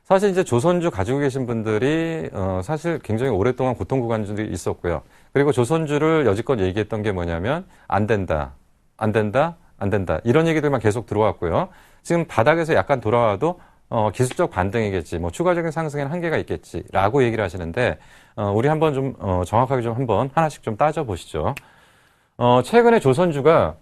사실 이제 조선주 가지고 계신 분들이 사실 굉장히 오랫동안 고통 구간들이 있었고요. 그리고 조선주를 여지껏 얘기했던 게 뭐냐면 안 된다, 안 된다, 안 된다 이런 얘기들만 계속 들어왔고요. 지금 바닥에서 약간 돌아와도 기술적 반등이겠지, 뭐 추가적인 상승에는 한계가 있겠지라고 얘기를 하시는데 우리 한번 좀 정확하게 좀 한번 하나씩 좀 따져 보시죠. 최근에 조선주가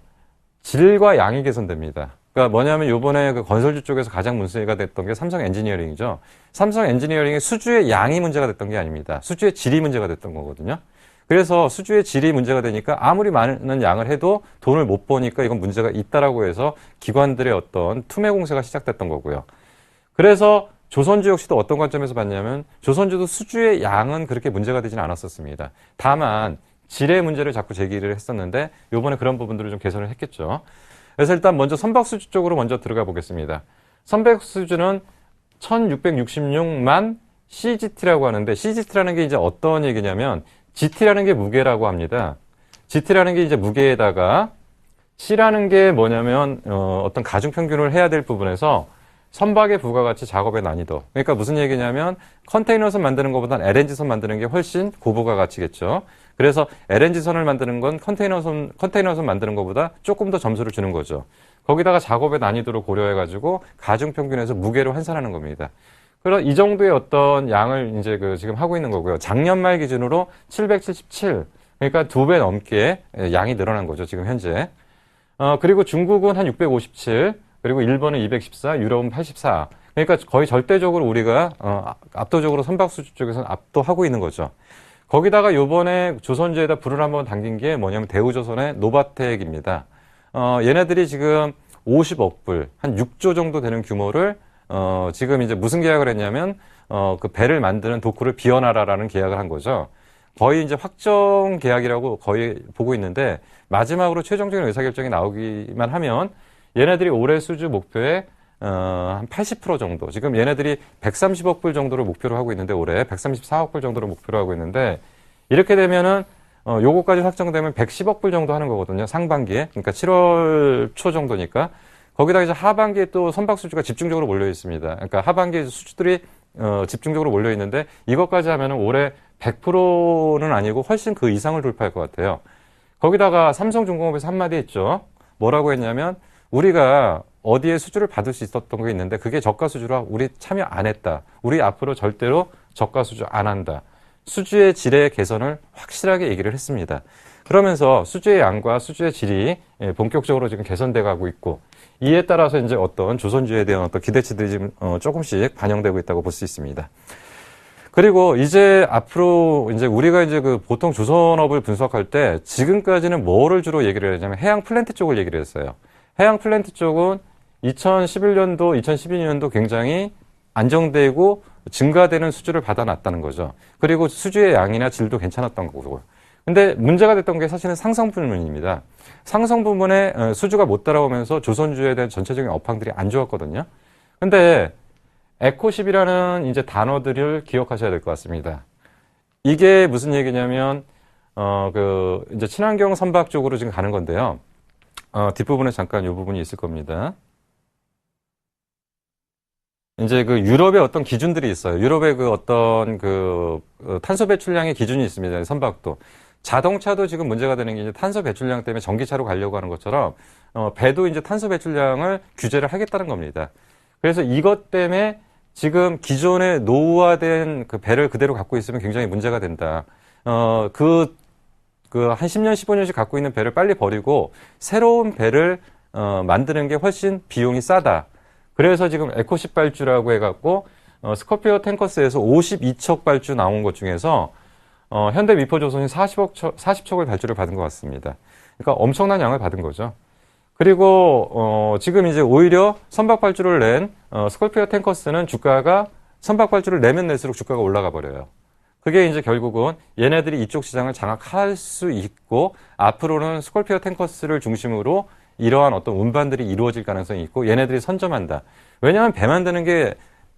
질과 양이 개선됩니다. 그러니까 뭐냐면 요번에 그 건설주 쪽에서 가장 문제가 됐던 게 삼성 엔지니어링이죠. 삼성 엔지니어링의 수주의 양이 문제가 됐던 게 아닙니다. 수주의 질이 문제가 됐던 거거든요. 그래서 수주의 질이 문제가 되니까 아무리 많은 양을 해도 돈을 못 버니까 이건 문제가 있다라고 해서 기관들의 어떤 투매 공세가 시작됐던 거고요. 그래서 조선주 역시도 어떤 관점에서 봤냐면 조선주도 수주의 양은 그렇게 문제가 되지는 않았었습니다. 다만 질의 문제를 자꾸 제기를 했었는데 요번에 그런 부분들을 좀 개선을 했겠죠. 그래서 일단 먼저 선박수주 쪽으로 먼저 들어가 보겠습니다. 선박수주는 1666만 CGT라고 하는데, CGT라는 게 이제 어떤 얘기냐면 GT라는 게 무게라고 합니다. GT라는 게 이제 무게에다가 C라는 게 뭐냐면 어떤 가중평균을 해야 될 부분에서 선박의 부가가치, 작업의 난이도. 그러니까 무슨 얘기냐면 컨테이너선 만드는 것보다는 LNG선 만드는 게 훨씬 고부가가치겠죠. 그래서 LNG선을 만드는 건 컨테이너선 만드는 것보다 조금 더 점수를 주는 거죠. 거기다가 작업의 난이도를 고려해가지고 가중평균에서 무게로 환산하는 겁니다. 그럼 이 정도의 어떤 양을 이제 지금 하고 있는 거고요. 작년 말 기준으로 777. 그러니까 2배 넘게 양이 늘어난 거죠, 지금 현재. 그리고 중국은 한 657. 그리고 일본은 214, 유럽은 84. 그러니까 거의 절대적으로 우리가 압도적으로 선박수주 쪽에서는 압도하고 있는 거죠. 거기다가 요번에 조선주에다 불을 한번 당긴 게 뭐냐면 대우조선의 노바텍입니다. 얘네들이 지금 50억 불, 한 6조 정도 되는 규모를 지금 이제 무슨 계약을 했냐면 그 배를 만드는 도쿠를 비워놔라라는 계약을 한 거죠. 거의 이제 확정 계약이라고 거의 보고 있는데, 마지막으로 최종적인 의사결정이 나오기만 하면 얘네들이 올해 수주 목표에 한 80% 정도, 지금 얘네들이 130억 불 정도를 목표로 하고 있는데 올해 134억 불 정도를 목표로 하고 있는데, 이렇게 되면은 요거까지 확정되면 110억 불 정도 하는 거거든요, 상반기에. 그러니까 7월 초 정도니까. 거기다가 이제 하반기에 또 선박 수주가 집중적으로 몰려 있습니다. 그러니까 하반기에 수주들이 집중적으로 몰려 있는데, 이것까지 하면은 올해 100%는 아니고 훨씬 그 이상을 돌파할 것 같아요. 거기다가 삼성중공업에서 한마디 했죠. 뭐라고 했냐면 우리가 어디에 수주를 받을 수 있었던 게 있는데 그게 저가 수주라 우리 참여 안 했다. 우리 앞으로 절대로 저가 수주 안 한다. 수주의 질의 개선을 확실하게 얘기를 했습니다. 그러면서 수주의 양과 수주의 질이 본격적으로 지금 개선돼 가고 있고, 이에 따라서 이제 어떤 조선주에 대한 어떤 기대치들이 지금 조금씩 반영되고 있다고 볼 수 있습니다. 그리고 이제 앞으로 이제 우리가 이제 보통 조선업을 분석할 때 지금까지는 뭐를 주로 얘기를 했냐면 해양 플랜트 쪽을 얘기를 했어요. 해양 플랜트 쪽은 2011년도, 2012년도 굉장히 안정되고 증가되는 수주를 받아놨다는 거죠. 그리고 수주의 양이나 질도 괜찮았던 거고요. 근데 문제가 됐던 게 사실은 상성 부문입니다. 상성 부문에 수주가 못 따라오면서 조선주에 대한 전체적인 업황들이 안 좋았거든요. 근데 에코십이라는 이제 단어들을 기억하셔야 될 것 같습니다. 이게 무슨 얘기냐면 이제 친환경 선박 쪽으로 지금 가는 건데요. 뒷부분에 잠깐 이 부분이 있을 겁니다. 이제 유럽의 어떤 기준들이 있어요. 유럽의 어떤 탄소 배출량의 기준이 있습니다. 선박도. 자동차도 지금 문제가 되는 게 이제 탄소 배출량 때문에 전기차로 가려고 하는 것처럼 배도 이제 탄소 배출량을 규제를 하겠다는 겁니다. 그래서 이것 때문에 지금 기존에 노후화된 그 배를 그대로 갖고 있으면 굉장히 문제가 된다. 한 10년, 15년씩 갖고 있는 배를 빨리 버리고 새로운 배를 만드는 게 훨씬 비용이 싸다. 그래서 지금 에코십 발주라고 해갖고 스코피오 탱커스에서 52척 발주 나온 것 중에서 현대 미포조선이 40척을 발주를 받은 것 같습니다. 그러니까 엄청난 양을 받은 거죠. 그리고 지금 이제 오히려 선박 발주를 낸 스콜피오 탱커스는 주가가 선박 발주를 내면 낼수록 주가가 올라가 버려요. 그게 이제 결국은 얘네들이 이쪽 시장을 장악할 수 있고 앞으로는 스콜피오 탱커스를 중심으로 이러한 어떤 운반들이 이루어질 가능성이 있고 얘네들이 선점한다. 왜냐하면 배 만드는 게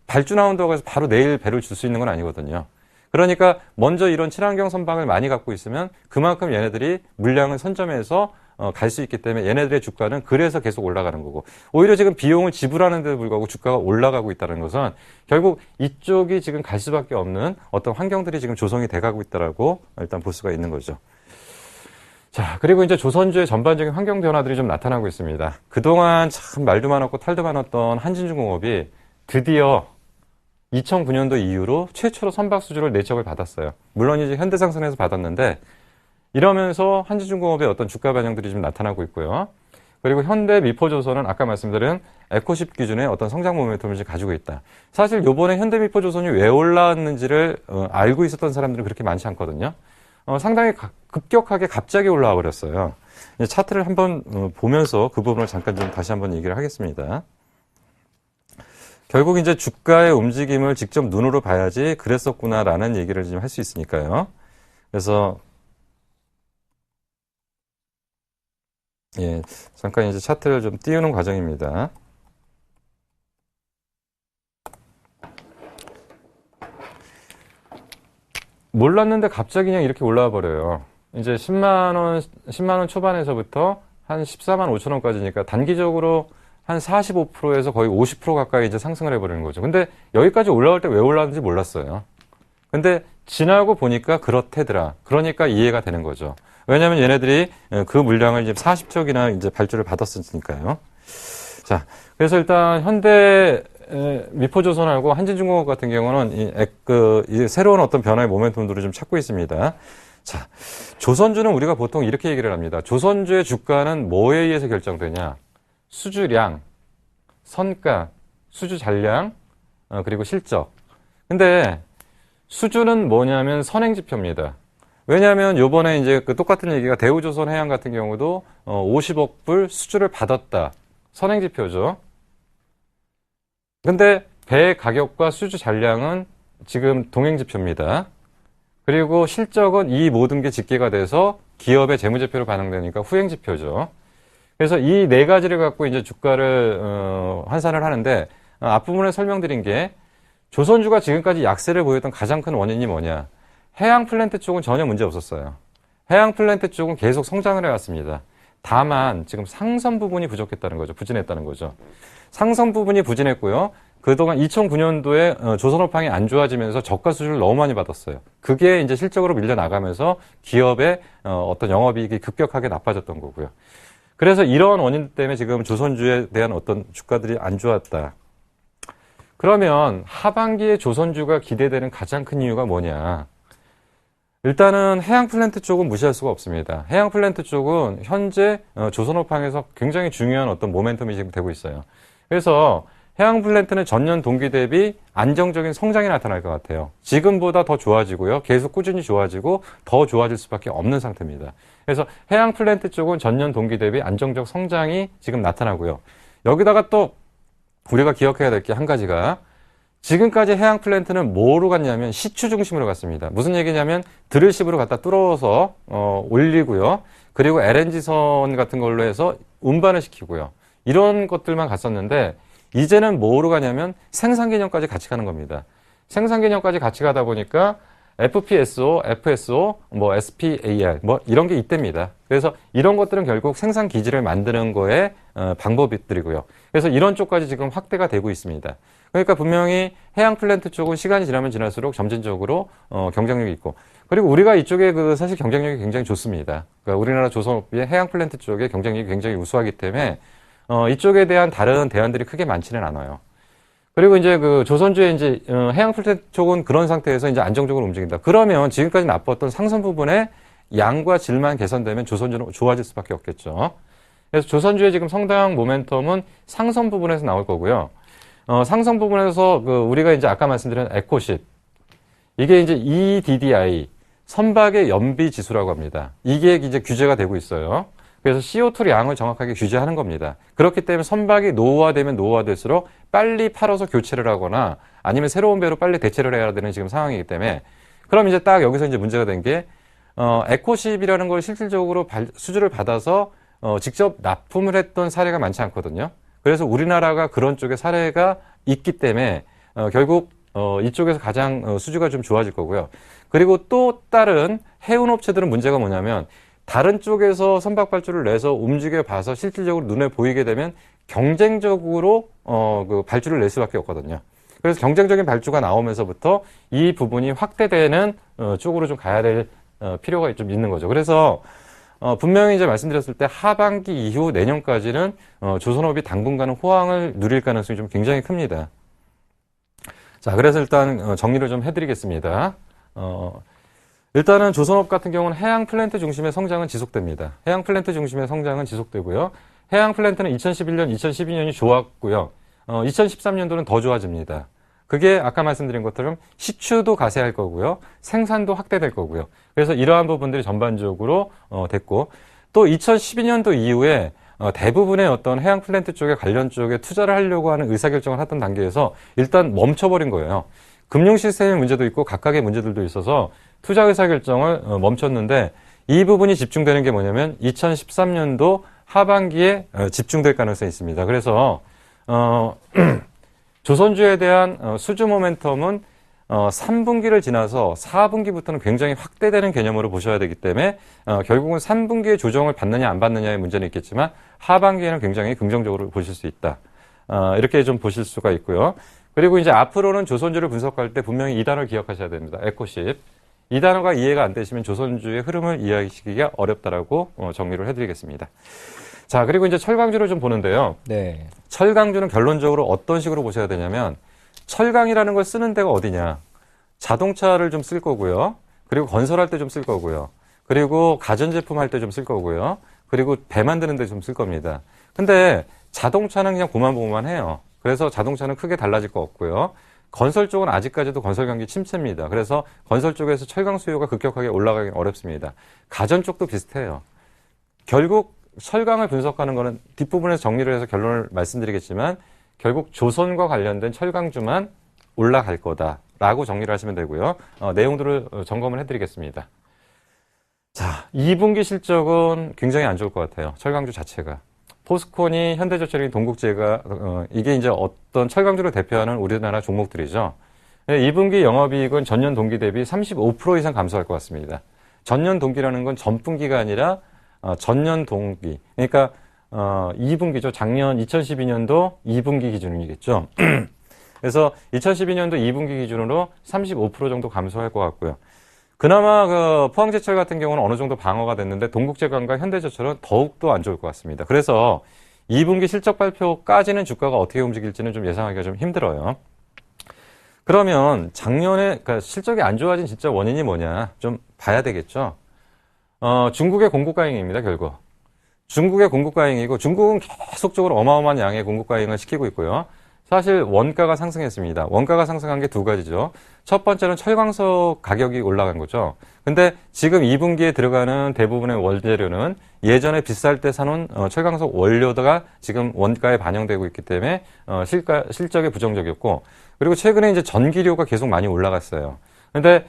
발주 나온다고 해서 바로 내일 배를 줄 수 있는 건 아니거든요. 그러니까 먼저 이런 친환경 선박을 많이 갖고 있으면 그만큼 얘네들이 물량을 선점해서 갈 수 있기 때문에 얘네들의 주가는 그래서 계속 올라가는 거고 오히려 지금 비용을 지불하는데도 불구하고 주가가 올라가고 있다는 것은 결국 이쪽이 지금 갈 수밖에 없는 어떤 환경들이 지금 조성이 돼가고 있다라고 일단 볼 수가 있는 거죠. 자, 그리고 이제 조선주의 전반적인 환경 변화들이 좀 나타나고 있습니다. 그동안 참 말도 많았고 탈도 많았던 한진중공업이 드디어 2009년도 이후로 최초로 선박 수주를 4척을 받았어요. 물론 이제 현대상선에서 받았는데 이러면서 한진중공업의 어떤 주가 반영들이 좀 나타나고 있고요. 그리고 현대 미포조선은 아까 말씀드린 에코십 기준의 어떤 성장 모멘텀을 가지고 있다. 사실 요번에 현대 미포조선이 왜 올라왔는지를 알고 있었던 사람들은 그렇게 많지 않거든요. 상당히 급격하게 갑자기 올라와 버렸어요. 차트를 한번 보면서 그 부분을 잠깐 좀 다시 한번 얘기를 하겠습니다. 결국 이제 주가의 움직임을 직접 눈으로 봐야지 그랬었구나라는 얘기를 좀 할 수 있으니까요. 그래서 잠깐 이제 차트를 좀 띄우는 과정입니다. 몰랐는데 갑자기 그냥 이렇게 올라와 버려요. 이제 10만 원 초반에서부터 한 14만 5천 원까지니까 단기적으로 한 45%에서 거의 50% 가까이 이제 상승을 해버리는 거죠. 근데 여기까지 올라올 때 왜 올라왔는지 몰랐어요. 근데 지나고 보니까 그렇대더라. 그러니까 이해가 되는 거죠. 왜냐하면 얘네들이 그 물량을 이제 40척이나 이제 발주를 받았으니까요. 자, 그래서 일단 현대 미포조선하고 한진중공업 같은 경우는 이 새로운 어떤 변화의 모멘텀들을 좀 찾고 있습니다. 자, 조선주는 우리가 보통 이렇게 얘기를 합니다. 조선주의 주가는 뭐에 의해서 결정되냐? 수주량, 선가, 수주 잔량, 그리고 실적. 근데 수주는 뭐냐면 선행지표입니다. 왜냐하면 요번에 이제 그 똑같은 얘기가 대우조선해양 같은 경우도 50억 불 수주를 받았다. 선행지표죠. 근데 배 가격과 수주 잔량은 지금 동행지표입니다. 그리고 실적은 이 모든 게 집계가 돼서 기업의 재무제표로 반영되니까 후행지표죠. 그래서 이 네 가지를 갖고 이제 주가를 환산을 하는데 앞부분에 설명드린 게 조선주가 지금까지 약세를 보였던 가장 큰 원인이 뭐냐? 해양 플랜트 쪽은 전혀 문제 없었어요. 해양 플랜트 쪽은 계속 성장을 해왔습니다. 다만 지금 상선 부분이 부족했다는 거죠. 부진했다는 거죠. 상선 부분이 부진했고요. 그동안 2009년도에 조선업황이 안 좋아지면서 저가 수주를 너무 많이 받았어요. 그게 이제 실적으로 밀려나가면서 기업의 어떤 영업이익이 급격하게 나빠졌던 거고요. 그래서 이런 원인 때문에 지금 조선주에 대한 어떤 주가들이 안 좋았다. 그러면 하반기에 조선주가 기대되는 가장 큰 이유가 뭐냐? 일단은 해양 플랜트 쪽은 무시할 수가 없습니다. 해양 플랜트 쪽은 현재 조선업황에서 굉장히 중요한 어떤 모멘텀이 지금 되고 있어요. 그래서 해양 플랜트는 전년 동기 대비 안정적인 성장이 나타날 것 같아요. 지금보다 더 좋아지고요. 계속 꾸준히 좋아지고 더 좋아질 수밖에 없는 상태입니다. 그래서 해양 플랜트 쪽은 전년 동기 대비 안정적 성장이 지금 나타나고요. 여기다가 또 우리가 기억해야 될 게 한 가지가 지금까지 해양 플랜트는 뭐로 갔냐면 시추 중심으로 갔습니다. 무슨 얘기냐면 드릴십으로 갖다 뚫어서 올리고요. 그리고 LNG선 같은 걸로 해서 운반을 시키고요. 이런 것들만 갔었는데 이제는 뭐로 가냐면 생산 개념까지 같이 가는 겁니다. 생산 개념까지 같이 가다 보니까 FPSO, FSO, 뭐 SPAR, 뭐 이런 게 있답니다. 그래서 이런 것들은 결국 생산 기지를 만드는 거에 방법들이고요. 그래서 이런 쪽까지 지금 확대가 되고 있습니다. 그러니까 분명히 해양 플랜트 쪽은 시간이 지나면 지날수록 점진적으로 경쟁력이 있고, 그리고 우리가 이쪽에 사실 경쟁력이 굉장히 좋습니다. 그러니까 우리나라 조선업의 해양 플랜트 쪽에 경쟁력이 굉장히 우수하기 때문에 이쪽에 대한 다른 대안들이 크게 많지는 않아요. 그리고 이제 조선주의 이제 해양 플랜트 쪽은 그런 상태에서 이제 안정적으로 움직인다. 그러면 지금까지 나빴던 상선 부분의 양과 질만 개선되면 조선주는 좋아질 수밖에 없겠죠. 그래서 조선주의 지금 상당 모멘텀은 상선 부분에서 나올 거고요. 상선 부분에서 우리가 이제 아까 말씀드린 에코십, 이게 이제 EDDI, 선박의 연비 지수라고 합니다. 이게 이제 규제가 되고 있어요. 그래서 CO2 양을 정확하게 규제하는 겁니다. 그렇기 때문에 선박이 노후화되면 노후화될수록 빨리 팔아서 교체를 하거나 아니면 새로운 배로 빨리 대체를 해야 되는 지금 상황이기 때문에, 그럼 이제 딱 여기서 이제 문제가 된 게 에코십이라는 걸 실질적으로 수주를 받아서 직접 납품을 했던 사례가 많지 않거든요. 그래서 우리나라가 그런 쪽에 사례가 있기 때문에 결국 이쪽에서 가장 수주가 좀 좋아질 거고요. 그리고 또 다른 해운업체들은 문제가 뭐냐면, 다른 쪽에서 선박 발주를 내서 움직여 봐서 실질적으로 눈에 보이게 되면 경쟁적으로 발주를 낼 수밖에 없거든요. 그래서 경쟁적인 발주가 나오면서부터 이 부분이 확대되는 쪽으로 좀 가야 될 필요가 좀 있는 거죠. 그래서 분명히 이제 말씀드렸을 때 하반기 이후 내년까지는 조선업이 당분간은 호황을 누릴 가능성이 좀 굉장히 큽니다. 자, 그래서 일단 정리를 좀 해드리겠습니다. 일단은 조선업 같은 경우는 해양 플랜트 중심의 성장은 지속됩니다. 해양 플랜트 중심의 성장은 지속되고요. 해양 플랜트는 2011년, 2012년이 좋았고요. 2013년도는 더 좋아집니다. 그게 아까 말씀드린 것처럼 시추도 가세할 거고요. 생산도 확대될 거고요. 그래서 이러한 부분들이 전반적으로 됐고, 또 2012년도 이후에 대부분의 어떤 해양 플랜트 쪽에 관련 쪽에 투자를 하려고 하는 의사결정을 하던 단계에서 일단 멈춰버린 거예요. 금융 시스템의 문제도 있고 각각의 문제들도 있어서 투자 의사결정을 멈췄는데, 이 부분이 집중되는 게 뭐냐면 2013년도 하반기에 집중될 가능성이 있습니다. 그래서 조선주에 대한 수주 모멘텀은 3분기를 지나서 4분기부터는 굉장히 확대되는 개념으로 보셔야 되기 때문에 결국은 3분기에 조정을 받느냐 안 받느냐의 문제는 있겠지만 하반기에는 굉장히 긍정적으로 보실 수 있다. 이렇게 좀 보실 수가 있고요. 그리고 이제 앞으로는 조선주를 분석할 때 분명히 이 단어를 기억하셔야 됩니다. 에코십. 이 단어가 이해가 안 되시면 조선주의 흐름을 이해하시기가 어렵다라고 정리를 해드리겠습니다. 자, 그리고 이제 철강주를 좀 보는데요. 네. 철강주는 결론적으로 어떤 식으로 보셔야 되냐면, 철강이라는 걸 쓰는 데가 어디냐. 자동차를 좀 쓸 거고요. 그리고 건설할 때 좀 쓸 거고요. 그리고 가전제품 할 때 좀 쓸 거고요. 그리고 배 만드는 데 좀 쓸 겁니다. 근데 자동차는 그냥 고만고만 해요. 그래서 자동차는 크게 달라질 거 없고요. 건설 쪽은 아직까지도 건설 경기 침체입니다. 그래서 건설 쪽에서 철강 수요가 급격하게 올라가기 어렵습니다. 가전 쪽도 비슷해요. 결국 철강을 분석하는 거는 뒷부분에서 정리를 해서 결론을 말씀드리겠지만, 결국 조선과 관련된 철강주만 올라갈 거다라고 정리를 하시면 되고요. 내용들을 점검을 해드리겠습니다. 자, 2분기 실적은 굉장히 안 좋을 것 같아요. 철강주 자체가. 포스콘이 현대제철이 동국제가 이게 이제 어떤 철강주를 대표하는 우리나라 종목들이죠. 2분기 영업이익은 전년 동기 대비 35% 이상 감소할 것 같습니다. 전년 동기라는 건 전분기가 아니라 전년 동기. 그러니까 2분기죠. 작년 2012년도 2분기 기준이겠죠. 그래서 2012년도 2분기 기준으로 35% 정도 감소할 것 같고요. 그나마 포항제철 같은 경우는 어느 정도 방어가 됐는데 동국제강과 현대제철은 더욱더 안 좋을 것 같습니다. 그래서 2분기 실적 발표까지는 주가가 어떻게 움직일지는 좀 예상하기가 좀 힘들어요. 그러면 작년에 그러니까 실적이 안 좋아진 진짜 원인이 뭐냐 좀 봐야 되겠죠. 중국의 공급 과잉입니다. 결국 중국의 공급 과잉이고, 중국은 계속적으로 어마어마한 양의 공급 과잉을 시키고 있고요. 사실 원가가 상승했습니다. 원가가 상승한 게 두 가지죠. 첫 번째는 철광석 가격이 올라간 거죠. 근데 지금 2분기에 들어가는 대부분의 원재료는 예전에 비쌀 때 사놓은 철광석 원료가 지금 원가에 반영되고 있기 때문에 실적이 부정적이었고, 그리고 최근에 이제 전기료가 계속 많이 올라갔어요. 근데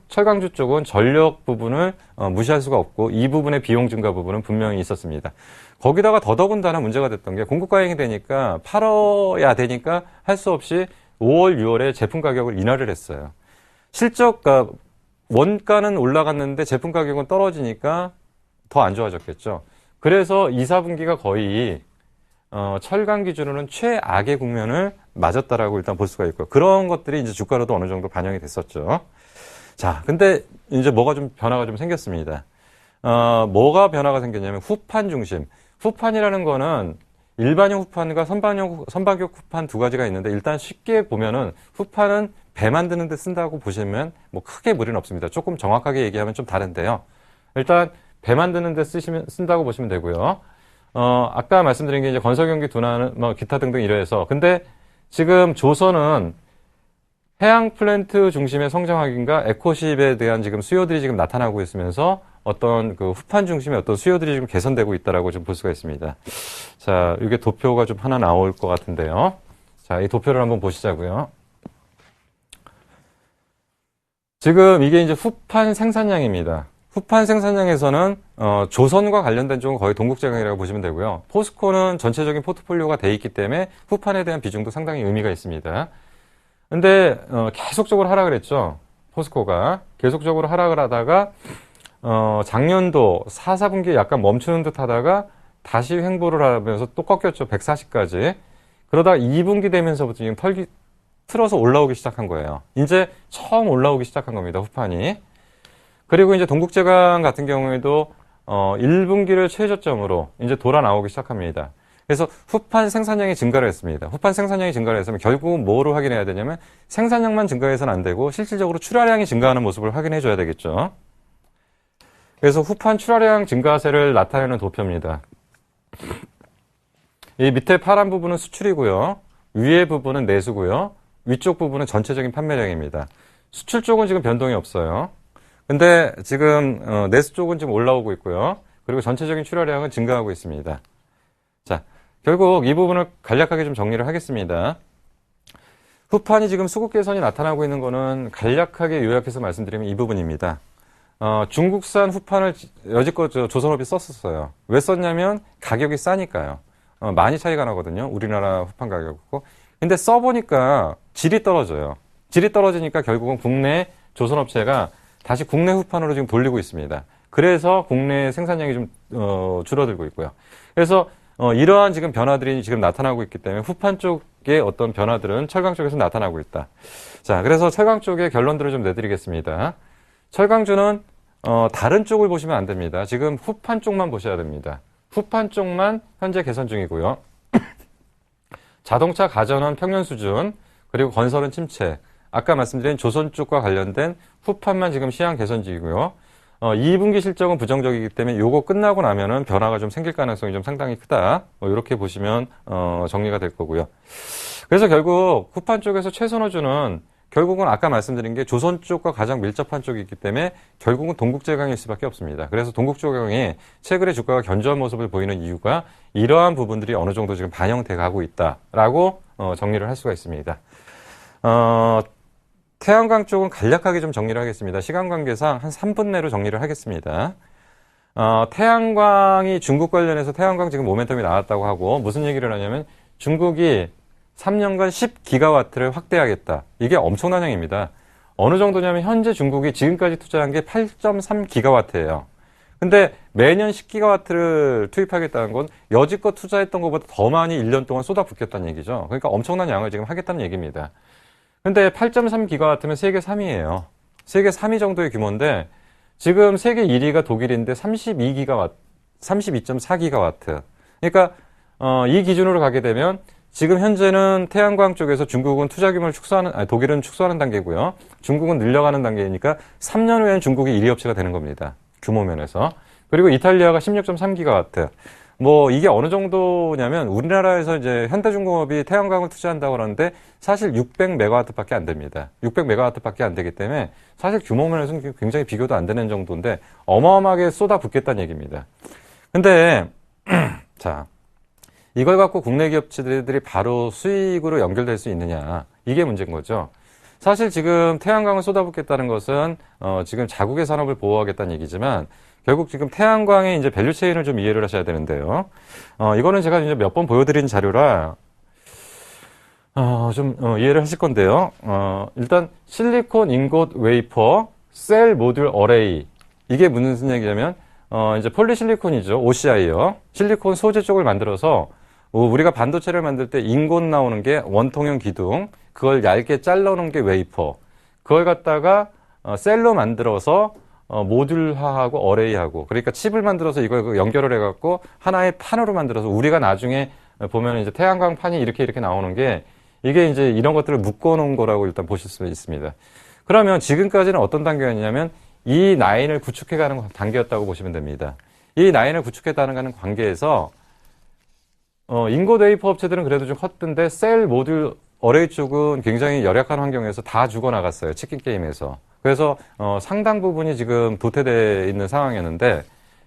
철강주 쪽은 전력 부분을 무시할 수가 없고, 이 부분의 비용 증가 부분은 분명히 있었습니다. 거기다가 더더군다나 문제가 됐던 게 공급 과잉이 되니까 팔아야 되니까 할 수 없이 5월, 6월에 제품 가격을 인하를 했어요. 실적, 원가는 올라갔는데 제품 가격은 떨어지니까 더 안 좋아졌겠죠. 그래서 2, 4분기가 거의 철강 기준으로는 최악의 국면을 맞았다라고 일단 볼 수가 있고요. 그런 것들이 이제 주가로도 어느 정도 반영이 됐었죠. 자, 근데 이제 뭐가 좀 변화가 좀 생겼습니다. 뭐가 변화가 생겼냐면 후판 중심. 후판이라는 거는 일반형 후판과 선박용 후판 두 가지가 있는데 일단 쉽게 보면은 후판은 배 만드는 데 쓴다고 보시면 뭐 크게 무리는 없습니다. 조금 정확하게 얘기하면 좀 다른데요. 일단 배 만드는 데 쓴다고 보시면 되고요. 아까 말씀드린 게 이제 건설 경기 둔화는 뭐 기타 등등 이래서 근데 지금 조선은 해양 플랜트 중심의 성장 확인과 에코십에 대한 지금 수요들이 지금 나타나고 있으면서 어떤 그 후판 중심의 어떤 수요들이 지금 개선되고 있다라고 좀 볼 수가 있습니다. 자, 이게 도표가 좀 하나 나올 것 같은데요. 자, 이 도표를 한번 보시자고요. 지금 이게 이제 후판 생산량입니다. 후판 생산량에서는 조선과 관련된 쪽은 거의 동국제강이라고 보시면 되고요. 포스코는 전체적인 포트폴리오가 돼 있기 때문에 후판에 대한 비중도 상당히 의미가 있습니다. 근데 계속적으로 하락을 했죠. 포스코가 계속적으로 하락을 하다가 작년도 4, 4분기에 약간 멈추는 듯 하다가 다시 횡보를 하면서 또 꺾였죠. 140까지. 그러다가 2분기 되면서부터 지금 틀어서 올라오기 시작한 거예요. 이제 처음 올라오기 시작한 겁니다. 후판이. 그리고 이제 동국제강 같은 경우에도 1분기를 최저점으로 이제 돌아 나오기 시작합니다. 그래서 후판 생산량이 증가를 했습니다. 후판 생산량이 증가를 했으면 결국은 뭐로 확인해야 되냐면 생산량만 증가해서는 안 되고 실질적으로 출하량이 증가하는 모습을 확인해 줘야 되겠죠. 그래서 후판 출하량 증가세를 나타내는 도표입니다. 이 밑에 파란 부분은 수출이고요. 위에 부분은 내수고요. 위쪽 부분은 전체적인 판매량입니다. 수출 쪽은 지금 변동이 없어요. 근데 지금 내수 쪽은 지금 올라오고 있고요. 그리고 전체적인 출하량은 증가하고 있습니다. 자, 결국 이 부분을 간략하게 좀 정리를 하겠습니다. 후판이 지금 수급 개선이 나타나고 있는 거는 간략하게 요약해서 말씀드리면 이 부분입니다. 중국산 후판을 여지껏 조선업이 썼었어요. 왜 썼냐면 가격이 싸니까요. 많이 차이가 나거든요. 우리나라 후판 가격하고. 근데 써보니까 질이 떨어져요. 질이 떨어지니까 결국은 국내 조선업체가 다시 국내 후판으로 지금 돌리고 있습니다. 그래서 국내 생산량이 좀 줄어들고 있고요. 그래서 이러한 지금 변화들이 지금 나타나고 있기 때문에 후판 쪽의 어떤 변화들은 철강 쪽에서 나타나고 있다. 자, 그래서 철강 쪽의 결론들을 좀 내드리겠습니다. 철강주는 다른 쪽을 보시면 안 됩니다. 지금 후판 쪽만 보셔야 됩니다. 후판 쪽만 현재 개선 중이고요. 자동차 가전은 평년 수준, 그리고 건설은 침체. 아까 말씀드린 조선 쪽과 관련된 후판만 지금 시황 개선 중이고요. 2분기 실적은 부정적이기 때문에 요거 끝나고 나면은 변화가 좀 생길 가능성이 좀 상당히 크다. 이렇게 보시면 정리가 될 거고요. 그래서 결국 후판 쪽에서 최선호주는 결국은 아까 말씀드린 게 조선 쪽과 가장 밀접한 쪽이기 때문에 결국은 동국제강일 수밖에 없습니다. 그래서 동국제강이 최근에 주가가 견조한 모습을 보이는 이유가 이러한 부분들이 어느 정도 지금 반영돼 가고 있다라고 정리를 할 수가 있습니다. 태양광 쪽은 간략하게 좀 정리를 하겠습니다. 시간 관계상 한 3분 내로 정리를 하겠습니다. 태양광이 중국 관련해서 태양광 지금 모멘텀이 나왔다고 하고 무슨 얘기를 하냐면 중국이 3년간 10기가와트를 확대하겠다. 이게 엄청난 양입니다. 어느 정도냐면 현재 중국이 지금까지 투자한 게 8.3기가와트예요. 근데 매년 10기가와트를 투입하겠다는 건 여지껏 투자했던 것보다 더 많이 1년 동안 쏟아붓겠다는 얘기죠. 그러니까 엄청난 양을 지금 하겠다는 얘기입니다. 근데 8.3기가와트면 세계 3위예요. 세계 3위 정도의 규모인데 지금 세계 1위가 독일인데 32.4기가와트. 그러니까 이 기준으로 가게 되면 지금 현재는 태양광 쪽에서 중국은 투자 규모를 독일은 축소하는 단계고요. 중국은 늘려가는 단계이니까 3년 후에는 중국이 1위 업체가 되는 겁니다. 규모 면에서. 그리고 이탈리아가 16.3기가와트. 뭐 이게 어느 정도냐면 우리나라에서 이제 현대중공업이 태양광을 투자한다고 하는데 사실 600메가와트밖에 안 됩니다. 600메가와트밖에 안 되기 때문에 사실 규모 면에서는 굉장히 비교도 안 되는 정도인데 어마어마하게 쏟아붓겠다는 얘기입니다. 근데 자, 이걸 갖고 국내 기업체들이 바로 수익으로 연결될 수 있느냐, 이게 문제인 거죠. 사실 지금 태양광을 쏟아붓겠다는 것은 지금 자국의 산업을 보호하겠다는 얘기지만 결국 지금 태양광의 이제 밸류체인을 좀 이해를 하셔야 되는데요. 이거는 제가 이제 몇 번 보여드린 자료라 이해를 하실 건데요. 일단 실리콘 인곳 웨이퍼 셀 모듈 어레이. 이게 무슨 얘기냐면, 이제 폴리실리콘이죠. OCI요. 실리콘 소재 쪽을 만들어서, 우리가 반도체를 만들 때 인곳 나오는 게 원통형 기둥, 그걸 얇게 잘라놓은 게 웨이퍼. 그걸 갖다가, 셀로 만들어서, 모듈화하고 어레이하고, 그러니까 칩을 만들어서 이걸 연결을 해갖고, 하나의 판으로 만들어서, 우리가 나중에 보면 이제 태양광 판이 이렇게 나오는 게, 이게 이제 이런 것들을 묶어놓은 거라고 일단 보실 수 있습니다. 그러면 지금까지는 어떤 단계였냐면 이 라인을 구축해가는 단계였다고 보시면 됩니다. 이 라인을 구축해가는 관계에서 인곳 웨이퍼 업체들은 그래도 좀 컸던데 셀 모듈 어레이 쪽은 굉장히 열악한 환경에서 다 죽어나갔어요. 치킨 게임에서. 그래서 상당 부분이 지금 도태되어 있는 상황이었는데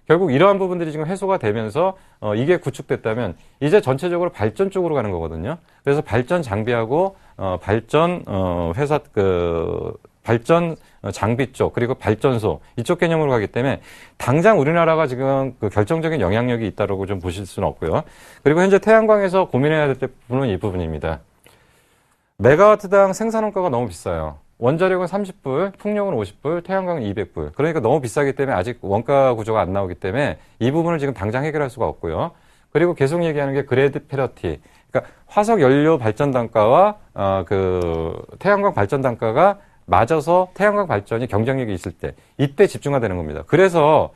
결국 이러한 부분들이 지금 해소가 되면서 이게 구축됐다면 이제 전체적으로 발전 쪽으로 가는 거거든요. 그래서 발전 장비하고 발전 회사 발전 장비 쪽 그리고 발전소 이쪽 개념으로 가기 때문에 당장 우리나라가 지금 그 결정적인 영향력이 있다라고 좀 보실 수는 없고요. 그리고 현재 태양광에서 고민해야 될 부분은 이 부분입니다. 메가와트당 생산원가가 너무 비싸요. 원자력은 30불, 풍력은 50불, 태양광은 200불. 그러니까 너무 비싸기 때문에 아직 원가 구조가 안 나오기 때문에 이 부분을 지금 당장 해결할 수가 없고요. 그리고 계속 얘기하는 게 그레드 패러티. 그러니까 화석 연료 발전 단가와 태양광 발전 단가가 맞아서 태양광 발전이 경쟁력이 있을 때 이때 집중화 되는 겁니다. 그래서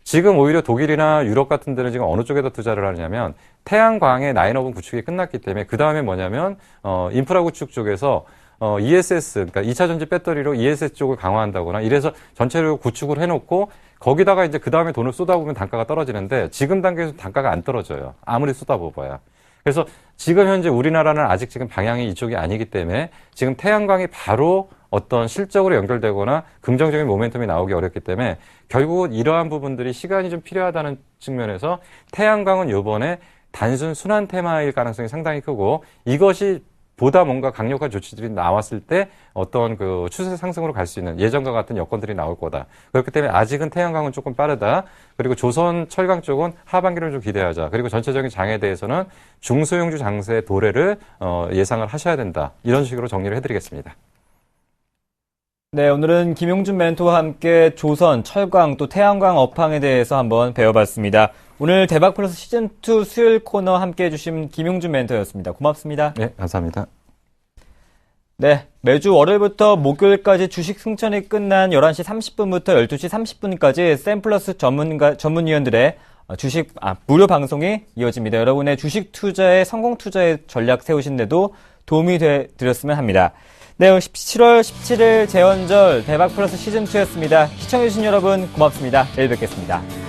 지금 오히려 독일이나 유럽 같은 데는 지금 어느 쪽에다 투자를 하느냐면 태양광의 라인업은 구축이 끝났기 때문에 그 다음에 뭐냐면 인프라 구축 쪽에서 ESS, 그러니까 2차 전지 배터리로 ESS 쪽을 강화한다거나 이래서 전체를 구축을 해놓고 거기다가 이제 그 다음에 돈을 쏟아보면 단가가 떨어지는데 지금 단계에서 단가가 안 떨어져요. 아무리 쏟아봐야. 그래서 지금 현재 우리나라는 아직 지금 방향이 이쪽이 아니기 때문에 지금 태양광이 바로 어떤 실적으로 연결되거나 긍정적인 모멘텀이 나오기 어렵기 때문에 결국은 이러한 부분들이 시간이 좀 필요하다는 측면에서 태양광은 이번에 단순 순환 테마일 가능성이 상당히 크고 이것이 보다 뭔가 강력한 조치들이 나왔을 때 어떤 그 추세 상승으로 갈 수 있는 예전과 같은 여건들이 나올 거다. 그렇기 때문에 아직은 태양광은 조금 빠르다. 그리고 조선 철강 쪽은 하반기를 좀 기대하자. 그리고 전체적인 장에 대해서는 중소형주 장세 도래를 예상을 하셔야 된다. 이런 식으로 정리를 해드리겠습니다. 네, 오늘은 김용준 멘토와 함께 조선, 철강, 또 태양광 업황에 대해서 한번 배워봤습니다. 오늘 대박플러스 시즌2 수요일 코너 함께 해주신 김용준 멘토였습니다. 고맙습니다. 네, 감사합니다. 네, 매주 월요일부터 목요일까지 주식 승천이 끝난 11시 30분부터 12시 30분까지 샘플러스 전문위원들의 무료 방송이 이어집니다. 여러분의 주식 투자의 성공 투자의 전략 세우신데도 도움이 드렸으면 합니다. 네, 7월 17일 재원절 대박플러스 시즌2였습니다. 시청해주신 여러분 고맙습니다. 내일 뵙겠습니다.